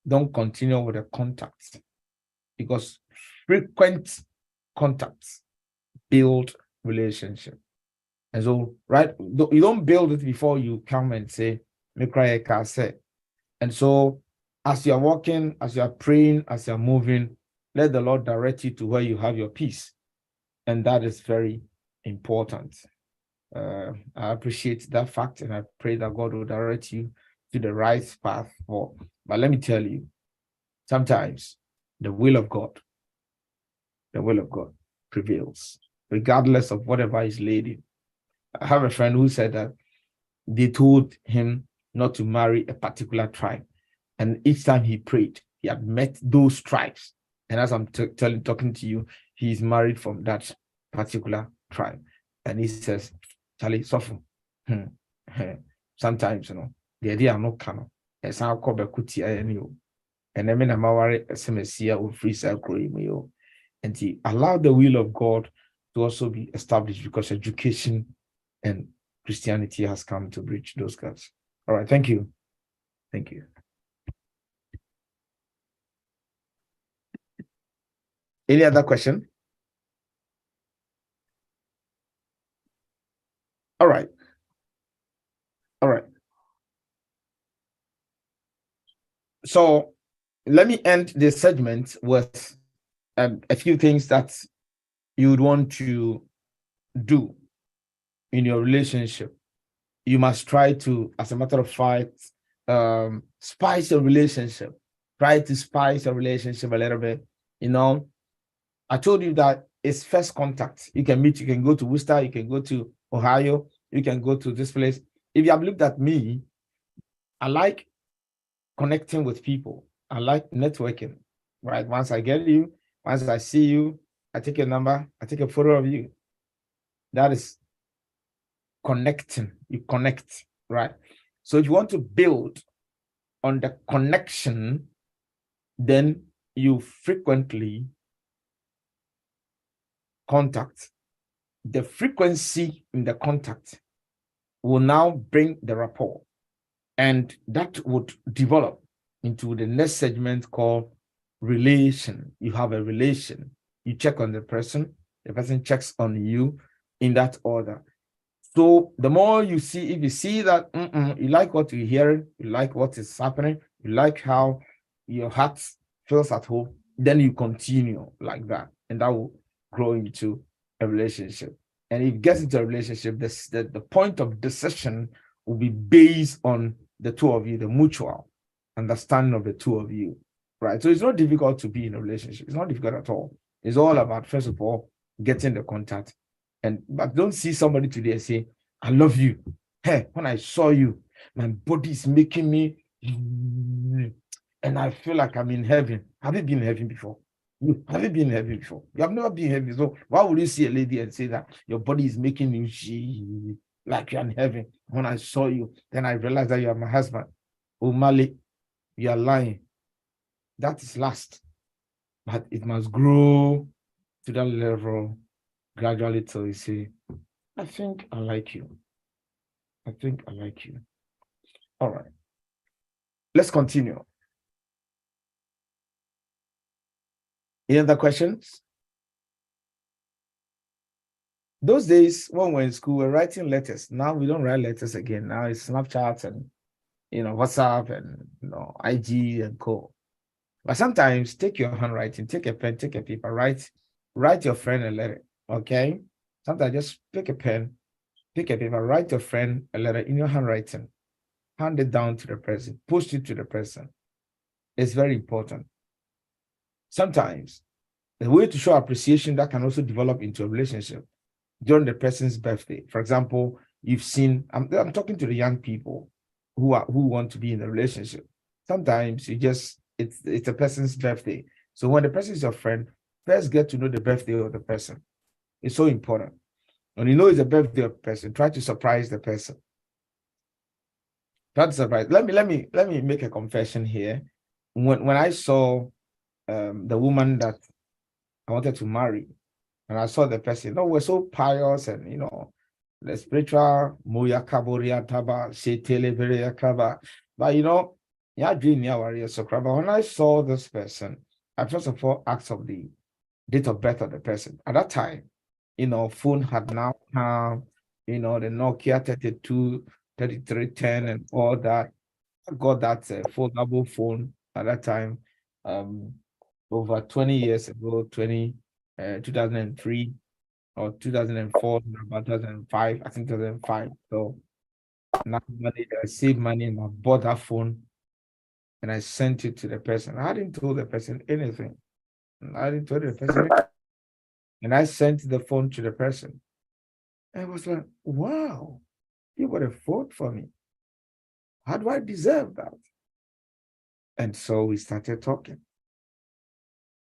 Don't continue with the contacts, because frequent contacts build relationship. And so, right, you don't build it before you come and say, "Me cry a car say." And so, as you're walking, as you're praying, as you're moving, let the Lord direct you to where you have your peace. And that is very important. I appreciate that fact, and I pray that God will direct you to the right path. But let me tell you, sometimes the will of God prevails, regardless of whatever is laid in. I have a friend who said that they told him not to marry a particular tribe, and each time he prayed, he had met those tribes. And as I'm talking to you, he's married from that particular tribe. And he says, Charlie, suffer. Sometimes, the idea I'm not canon. It's how called Bekutia and you. And I mean, I'm already SMSia or free circle. And he allowed the will of God to also be established, because education and Christianity has come to bridge those gaps. All right, thank you. Thank you. Any other question? All right. All right. So let me end this segment with a few things that you would want to do in your relationship. You must try to, as a matter of fact, spice your relationship. Try to spice your relationship a little bit. I told you that it's first contact. You can meet, you can go to Worcester, you can go to Ohio, you can go to this place. If you have looked at me, I like connecting with people. I like networking, right? Once I get you, once I see you, I take your number, I take a photo of you. That is connecting. You connect, right? So if you want to build on the connection, then you frequently contact. The frequency in the contact will now bring the rapport, and that would develop into the next segment called relation. You have a relation. You check on the person checks on you, in that order. So the more you see, if you see that you like what you're hearing, you like what is happening, you like how your heart feels at home, then you continue like that, and that will grow into a relationship. And if it gets into a relationship, the point of decision will be based on the two of you, the mutual understanding of the two of you, right? So it's not difficult to be in a relationship. It's not difficult at all. It's all about, first of all, getting the contact. But don't see somebody today and say, I love you. Hey, when I saw you, my body is making me, and I feel like I'm in heaven. Have you been in heaven before? Have you been in heaven before? You have never been in heaven. So why would you see a lady and say that your body is making you like you're in heaven? When I saw you, then I realized that you are my husband. Oh, Mali, you are lying. That is lust. But it must grow to that level gradually till you say, I think I like you. I think I like you. All right. Let's continue. Any other questions? Those days when we're in school, we're writing letters. Now we don't write letters again. Now it's Snapchat and WhatsApp and IG and co. But sometimes take your handwriting, take a pen, take a paper, write your friend a letter. Okay. Sometimes just pick a pen, pick a paper, write your friend a letter in your handwriting, hand it down to the person, post it to the person. It's very important. Sometimes the way to show appreciation that can also develop into a relationship during the person's birthday. For example, you've seen, I'm talking to the young people who want to be in a relationship. Sometimes it's a person's birthday. So when the person is your friend, first get to know the birthday of the person. It's so important. When you know it's a birthday of a person, try to surprise the person. Try to surprise. Let me make a confession here. When I saw the woman that I wanted to marry, and I saw the person, we're so pious and the spiritual moya kaboria taba shetele beria kaba. But yeah, dream warrior so. But when I saw this person, I first of all asked of the date of birth of the person. At that time, phone had now come, the Nokia 3310 and all that. I got that foldable phone at that time, over 20 years ago, 2003 or 2004, about 2005, I think 2005. So now I saved money and I bought that phone and I sent it to the person. I didn't tell the person anything. I didn't tell the person. And I sent the phone to the person. And I was like, wow, you got a phone for me. How do I deserve that? And so we started talking.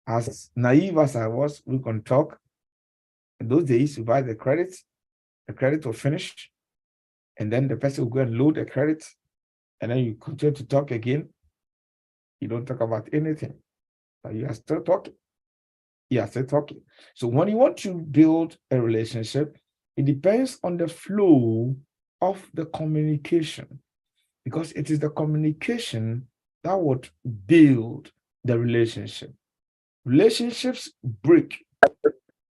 As naive as I was, we can talk. In those days, you buy the credit will finish, and then the person will go and load the credit, and then you continue to talk again. You don't talk about anything, but you are still talking. You are still talking. So when you want to build a relationship, it depends on the flow of the communication, because it is the communication that would build the relationship. Relationships break.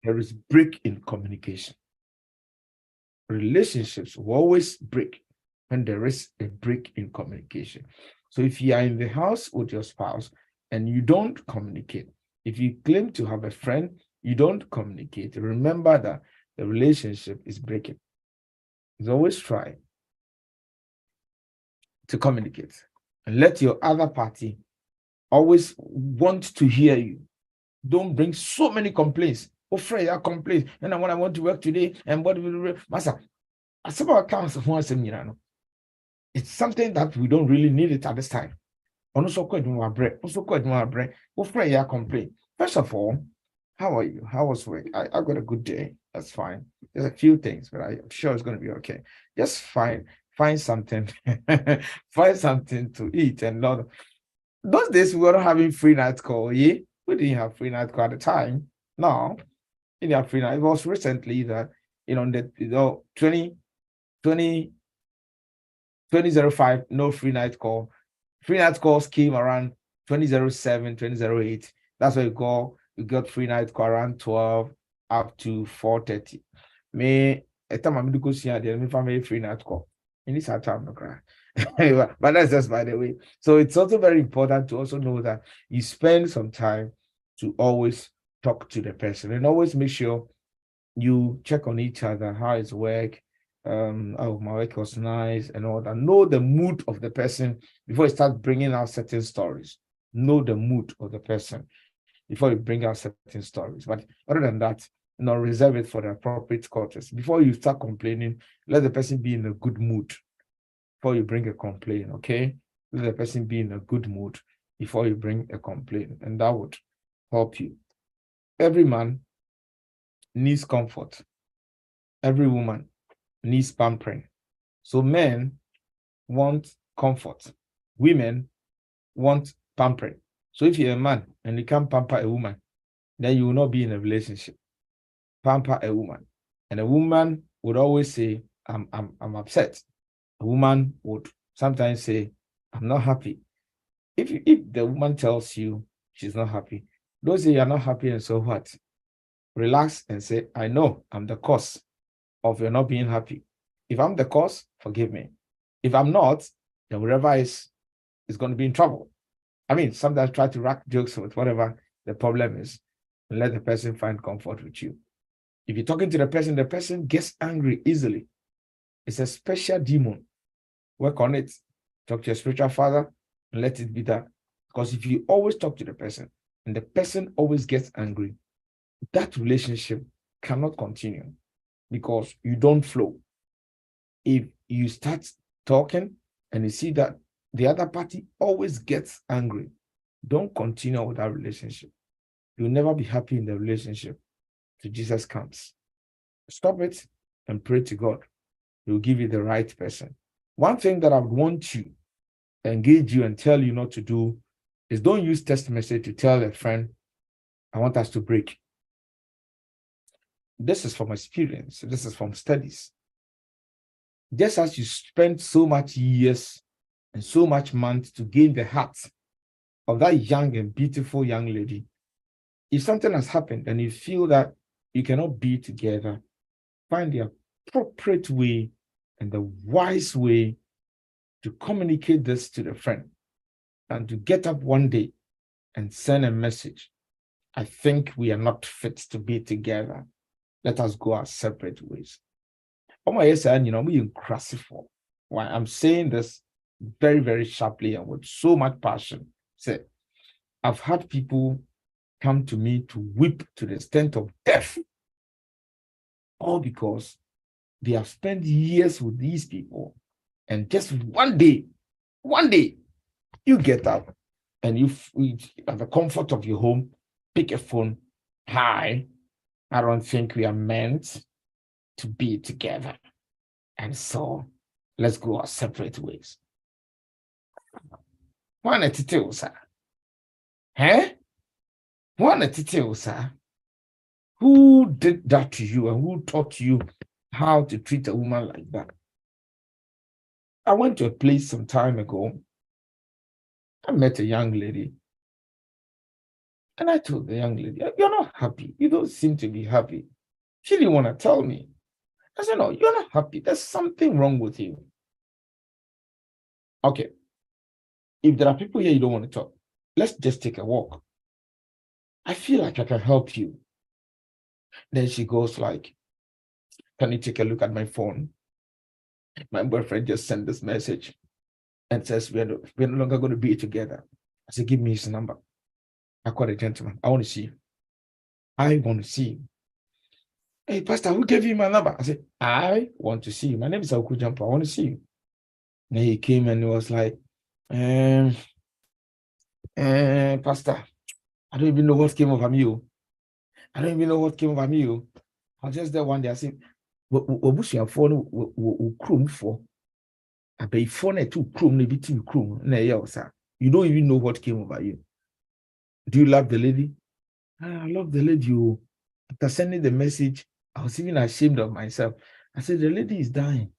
There is break in communication. Relationships will always break when there is a break in communication. So if you are in the house with your spouse and you don't communicate, if you claim to have a friend, you don't communicate, remember that the relationship is breaking. You always try to communicate and let your other party always want to hear you. Don't bring so many complaints. Oh, Freya, I complain. And when I want to work today, and what Master, as about accounts of once a year, it's something that we don't really need it at this time. Also, quite more bread. Also, quite more bread. Oh, Freya, complain. First of all, how are you? How was work? I got a good day. That's fine. There's a few things, but I'm sure it's going to be okay. Just find something, find something to eat and not. Those days we were not having free night call. Yeah, we didn't have free night call at the time. No, in the free night. It was recently that the 20 2005, no free night call. Free night calls came around 2007, 2008. That's why you got free night call around 12 up to 4:30. Me, a time I'm going to see the family free night call. In this time, no cry. But that's just by the way. So it's also very important to also know that you spend some time to always talk to the person and always make sure you check on each other. How is work? Oh, my work was nice and all that. Know the mood of the person before you start bringing out certain stories. Know the mood of the person before you bring out certain stories. But other than that, reserve it for the appropriate quarters. Before you start complaining, let the person be in a good mood before you bring a complaint, okay? Let the person be in a good mood before you bring a complaint, and that would help you. Every man needs comfort. Every woman needs pampering. So men want comfort. Women want pampering. So if you're a man and you can't pamper a woman, then you will not be in a relationship. Pamper a woman. And a woman would always say, I'm upset. A woman would sometimes say, I'm not happy. If the woman tells you she's not happy, don't say you're not happy and so what? Relax and say, I know I'm the cause of your not being happy. If I'm the cause, forgive me. If I'm not, then whatever is going to be in trouble. I mean, sometimes try to rack jokes with whatever the problem is and let the person find comfort with you. If you're talking to the person gets angry easily. It's a special demon. Work on it. Talk to your spiritual father and let it be that. Because if you always talk to the person and the person always gets angry, that relationship cannot continue because you don't flow. If you start talking and you see that the other party always gets angry, don't continue with that relationship. You'll never be happy in the relationship till Jesus comes. Stop it and pray to God. He'll give you the right person. One thing that I would want to engage you and tell you not to do is don't use text message to tell a friend, I want us to break. This is from experience. This is from studies. Just as you spend so much years and so much months to gain the heart of that young and beautiful young lady, if something has happened and you feel that you cannot be together, find the appropriate way and the wise way to communicate this to the friend and to get up one day and send a message. I think we are not fit to be together. Let us go our separate ways. Oh my yes, and why I'm saying this very, very sharply and with so much passion. Say, I've had people come to me to weep to the extent of death, all because they have spent years with these people, and just one day, you get up and you at the comfort of your home, pick a phone. Hi, I don't think we are meant to be together. And so let's go our separate ways. One at it, sir. Eh? One at it, sir. Who did that to you and who taught you how to treat a woman like that? I went to a place some time ago. I met a young lady. And I told the young lady, you're not happy. You don't seem to be happy. She didn't want to tell me. I said, no, you're not happy. There's something wrong with you. Okay. If there are people here you don't want to talk, let's just take a walk. I feel like I can help you. Then she goes like, can you take a look at my phone? My boyfriend just sent this message and says we're no longer going to be together. I said, give me his number. I called a gentleman. I want to see you. I want to see you. Hey, Pastor, who gave you my number? I said, I want to see you. My name is Awuku-Gyampoh. I want to see you. And he came and he was like, Pastor, I don't even know what came over me. I don't even know what came over me. I was just there one day. I said, you don't even know what came over you. Do you love the lady? I love the lady. After sending the message, I was even ashamed of myself. I said, the lady is dying.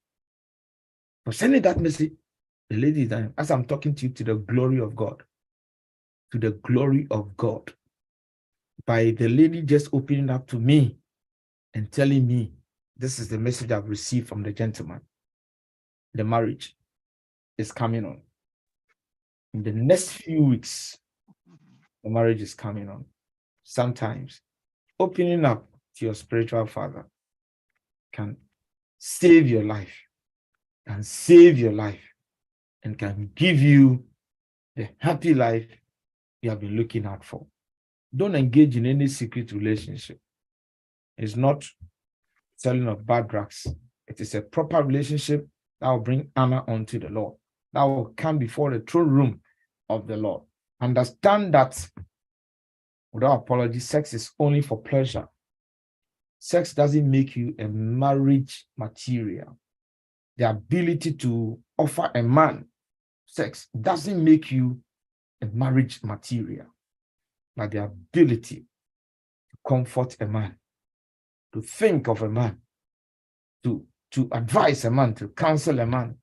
For sending that message, The lady is dying. As I'm talking to you, to the glory of God. To the glory of God. By the lady just opening up to me and telling me, this is the message I've received from the gentleman. The marriage is coming on. In the next few weeks, the marriage is coming on. Sometimes opening up to your spiritual father can save your life, can save your life, and can give you the happy life you have been looking out for. Don't engage in any secret relationship. It's not selling of bad drugs. It is a proper relationship that will bring honor unto the Lord, that will come before the throne room of the Lord. Understand that without apology, sex is only for pleasure. Sex doesn't make you a marriage material. The ability to offer a man sex doesn't make you a marriage material, but the ability to comfort a man, to think of a man, to advise a man, to counsel a man,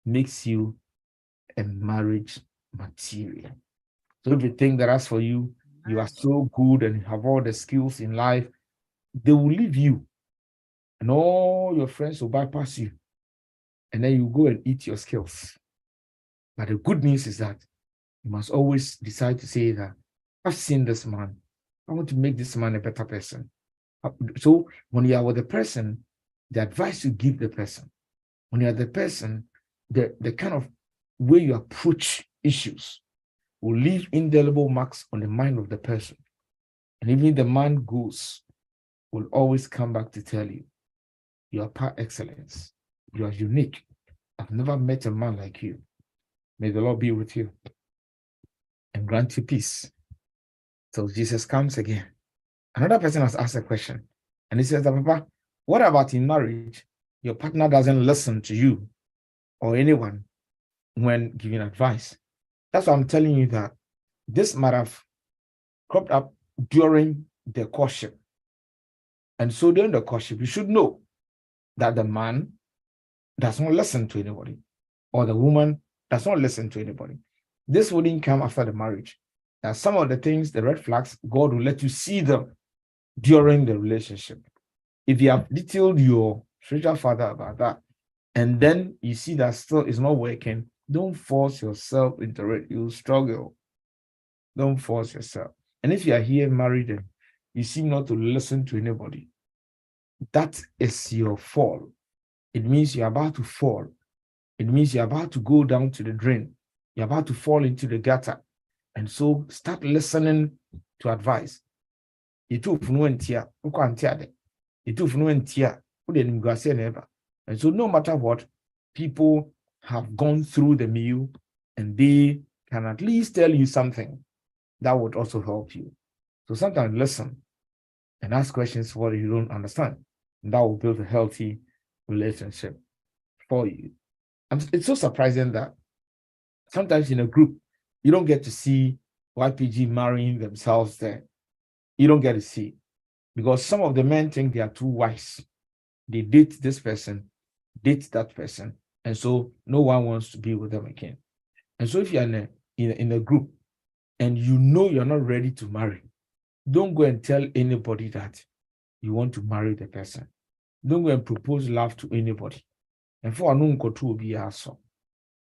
makes you a marriage material. So if you think that as for you, you are so good and you have all the skills in life, they will leave you and all your friends will bypass you. And then you go and eat your skills. But the good news is that you must always decide to say that I've seen this man. I want to make this man a better person. So when you are with the person, the advice you give the person, when you are the person, the kind of way you approach issues will leave indelible marks on the mind of the person. And even the man goes, will always come back to tell you, you are par excellence. You are unique. I've never met a man like you. May the Lord be with you and grant you peace till Jesus comes again. Another person has asked a question, and he says, Papa, what about in marriage? Your partner doesn't listen to you or anyone when giving advice. That's why I'm telling you that this might have cropped up during the courtship. And so during the courtship, you should know that the man does not listen to anybody, or the woman does not listen to anybody. This wouldn't come after the marriage. Now, some of the things, the red flags, God will let you see them during the relationship. If you have detailed your spiritual father about that, and then you see that still is not working, don't force yourself into it. You'll struggle. Don't force yourself. And if you are here married and you seem not to listen to anybody, that is your fall. It means you're about to fall. It means you're about to go down to the drain. You're about to fall into the gutter. And so start listening to advice. And so no matter what, people have gone through the meal and they can at least tell you something that would also help you. So sometimes listen and ask questions for what you don't understand. And that will build a healthy relationship for you. It's so surprising that sometimes in a group, you don't get to see YPG marrying themselves there. You don't get to see, because some of the men think they are too wise. They date this person, date that person, and so no one wants to be with them again. And so if you're in a group and you know you're not ready to marry, don't go and tell anybody that you want to marry the person. Don't go and propose love to anybody. And for no to be also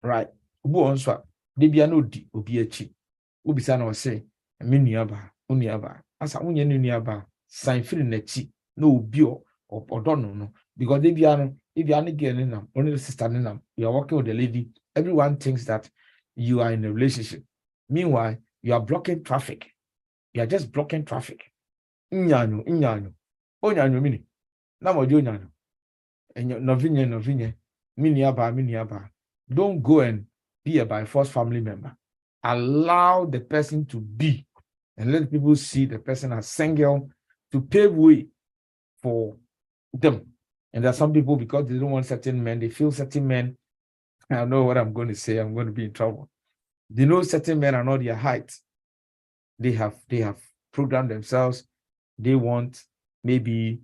right. Debia no di obi achi. Ubisa na say, me nuaba, uniaba. Asa unye nuaba, sign free na chi. No bio or no. Because debia no, if you are not getting them, only the sister them, you are working with the lady, everyone thinks that you are in a relationship. Meanwhile, you are blocking traffic. You are just blocking traffic. Inyanyo. Onyanyo mini. Na mo onyanyo. And novinye. Miniaba. Don't go and be a by force family member. Allow the person to be and let people see the person as single to pave way for them. And there are some people, because they don't want certain men, they feel certain men, I know what I'm going to say, I'm going to be in trouble. They know certain men are not their height. They have programmed themselves. They want maybe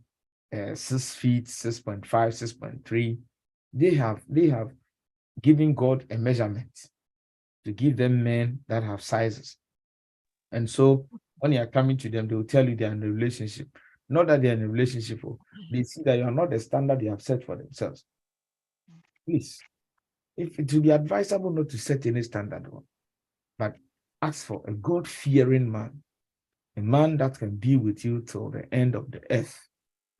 6 feet, 6.5, 6.3. They have giving God a measurement to give them men that have sizes. And so when you are coming to them, they will tell you they are in a relationship. Not that they are in a relationship, they see that you are not the standard they have set for themselves. Please, if it will be advisable not to set any standard one, but ask for a God-fearing man, a man that can be with you till the end of the earth.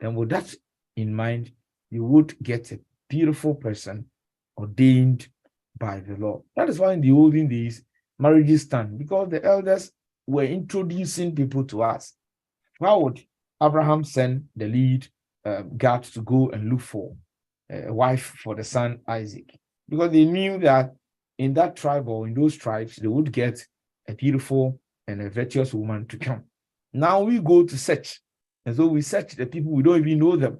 And with that in mind, you would get a beautiful person ordained by the Lord. That is why in the olden days, marriages stand, because the elders were introducing people to us. How would Abraham send the lead Gad to go and look for a wife for the son Isaac? Because they knew that in that tribe or in those tribes, they would get a beautiful and a virtuous woman to come. Now we go to search. And so we search the people, we don't even know them.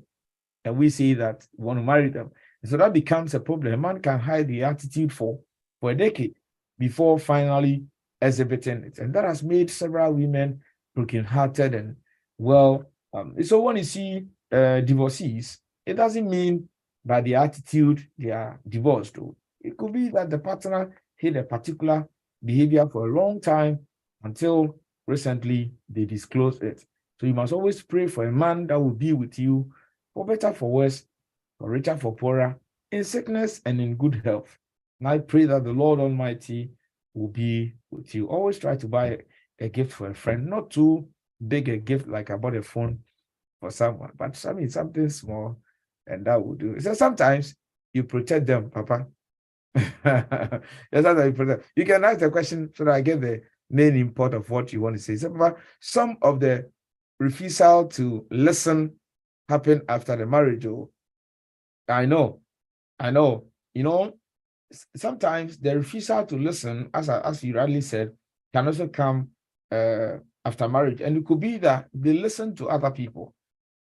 And we say that we want to marry them. And so that becomes a problem. A man can hide the attitude for a decade before finally exhibiting it. And that has made several women brokenhearted and so when you see divorcees, it doesn't mean by the attitude they are divorced. Though. It could be that the partner had a particular behavior for a long time until recently they disclosed it. So you must always pray for a man that will be with you for better, for worse, for richer, for poorer, in sickness and in good health. And I pray that the Lord Almighty will be with you. Always try to buy a gift for a friend, not too big a gift like I bought a phone for someone, but I mean something small, and that will do. So sometimes you protect them, Papa. You can ask the question so that I get the main import of what you want to say. So, Papa, some of the refusal to listen happened after the marriage. Oh, I know. You know, sometimes the refusal to listen, as you rightly said, can also come after marriage. And it could be that they listen to other people.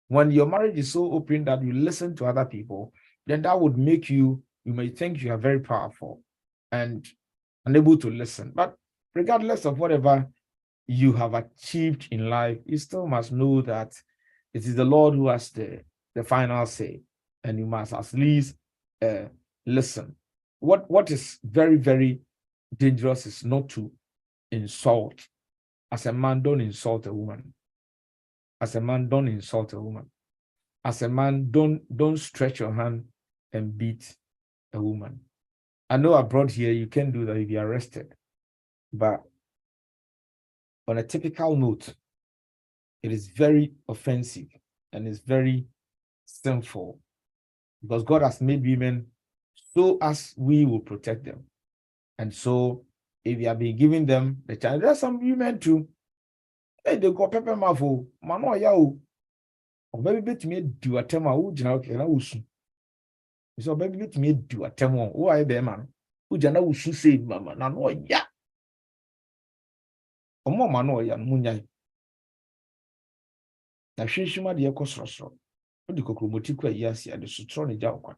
When your marriage is so open that you listen to other people, then that would make you may think you are very powerful and unable to listen. But regardless of whatever you have achieved in life, you still must know that it is the Lord who has the final say, and you must at least listen. What is very, very dangerous is not to insult. As a man, don't insult a woman. As a man, don't insult a woman. As a man, don't stretch your hand and beat a woman. I know abroad here, you can do that if you're arrested. But on a typical note, it is very offensive and it's very sinful because God has made women so as we will protect them. And so if you have been giving them the chance, there are some women too. Hey, they go pepper mafo, mano yao. Or maybe bit me do a tema ujana okena usu. So maybe bit me do a tema. Oh, I be man. Ujana usu say mama na no ya. Omo mano ya munyai. Na shishima de ekosrosro. Odi kokromoti kwa yasi ade sutro ne ja okwan.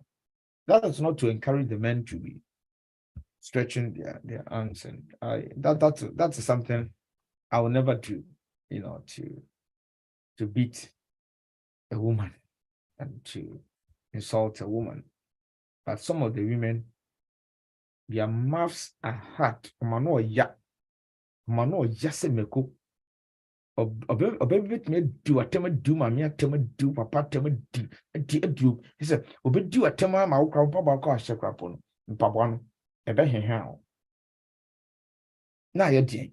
That is not to encourage the men to be stretching their arms, and that's something I will never do, to beat a woman and to insult a woman. But some of the women, their mouths are hard. Mano ya se meko. Obe me do atema do mami atema do papa atema do. He said, obe do atema ma ukra papa ko ashekra pono. Mpabwano. Ebe heha. Na ye.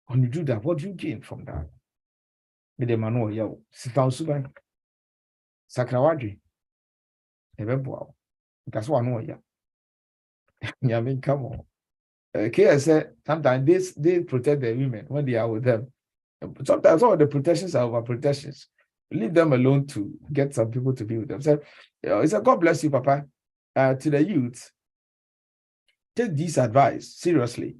When you do that, what do you gain from that? With the manual, yo, sit down, Suban. Sakrawadri. Ebebo. That's what I know, yeah. Yeah, I mean, come on. KSA, sometimes they protect the women when they are with them. Sometimes all the protections are over protections. Leave them alone to get some people to be with them. So, it's a God bless you, Papa. To the youth, take this advice seriously.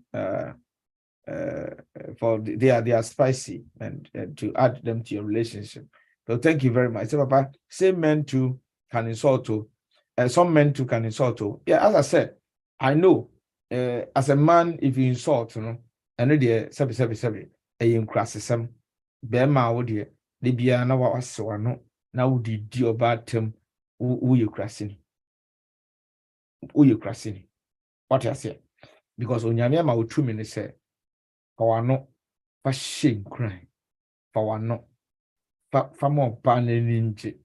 For they are spicy and to add them to your relationship. So thank you very much. So, Papa, same men too can insult too. Some men too can insult too. Yeah, as I said, I know as a man, if you insult, I know the sebi a criticism. Bema would ye the bia na wa so no na would di oba tem wo you crashing. Uye krasini. What I say? Because onyame ma utumi ne say, Fawano, fa shame cry. Fawano, fa mo pa ninje.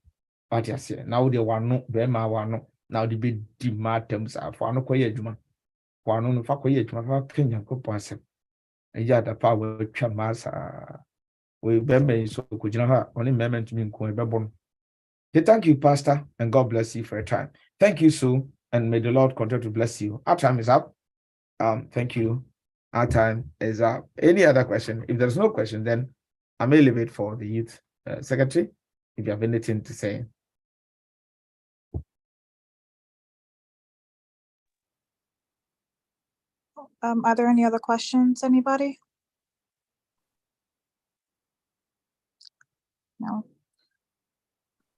What I say? Now the wano, bema wano, now the big dimatums are for no koye juma. Wano no fa koye juma, fa kenya ko pase. Eja da pa we chamasa. We bembe so kujina ha, only memento to me ko ebebon. Thank you, Pastor, and God bless you for your time. Thank you, Sue, and may the Lord continue to bless you. Our time is up. Thank you. Our time is up. Any other question? If there's no question, then I may leave it for the youth secretary. If you have anything to say. Are there any other questions, anybody? No.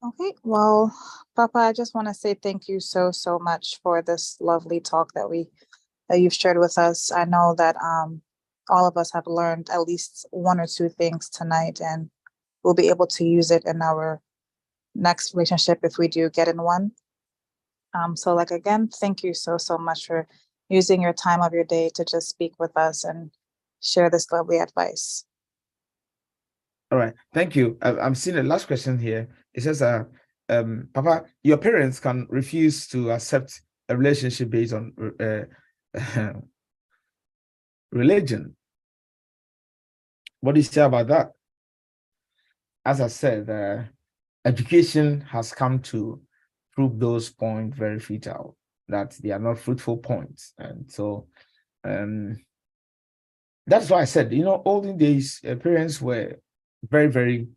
Okay, well, Papa, I just want to say thank you so much for this lovely talk that you've shared with us. I know that all of us have learned at least one or two things tonight, and we'll be able to use it in our next relationship if we do get in one. So like, again, thank you so much for using your time of your day to just speak with us and share this lovely advice. All right, thank you. I'm seeing the last question here. It says, Papa, your parents can refuse to accept a relationship based on religion. What do you say about that? As I said, education has come to prove those points very futile, that they are not fruitful points. And so that's why I said, olden days, parents were very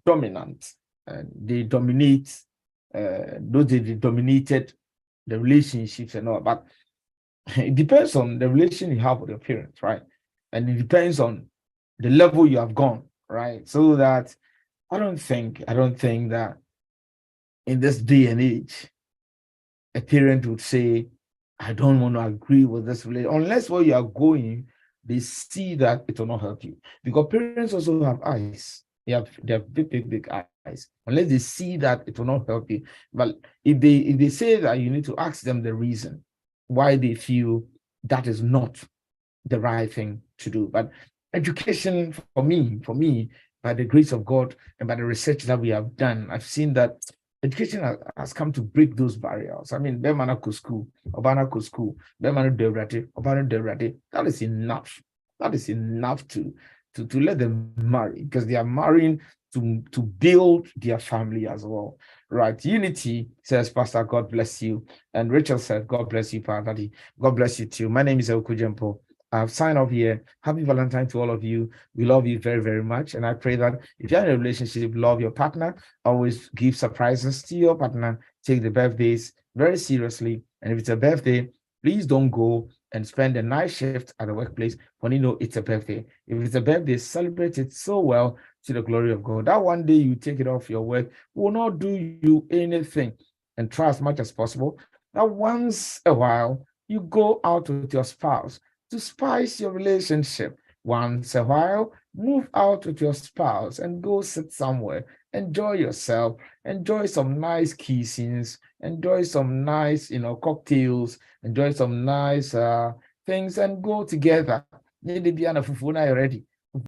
dominant, and they dominate, they dominated the relationships and all, but it depends on the relation you have with your parents, right? And it depends on the level you have gone, right? So that I don't think that in this day and age, a parent would say, I don't want to agree with this relation, unless where you are going, they see that it will not help you. Because parents also have eyes. They have big eyes. Unless they see that it will not help you. But if they say that, you need to ask them the reason why they feel that is not the right thing to do. But education for me, by the grace of God and by the research that we have done, I've seen that education has come to break those barriers. I mean, Bemanako school, Obanako school, Bemano Devrate, Obano Devrate, that is enough. That is enough to let them marry, because they are marrying to build their family as well. Right. Unity says, Pastor, God bless you. And Rachel said, God bless you, Pastor. God bless you too. My name is Awuku-Gyampoh. I've signed off here. Happy Valentine to all of you. We love you very much. And I pray that if you're in a relationship, love your partner. Always give surprises to your partner. Take the birthdays very seriously. And if it's a birthday, please don't go and spend a night shift at the workplace when you know it's a birthday. If it's a birthday, celebrate it so well to the glory of God. That one day you take it off your work will not do you anything. And try as much as possible that once a while you go out with your spouse to spice your relationship. Once a while, move out with your spouse and go sit somewhere. Enjoy yourself. Enjoy some nice kissings. Enjoy some nice, cocktails. Enjoy some nice things and go together. Ready.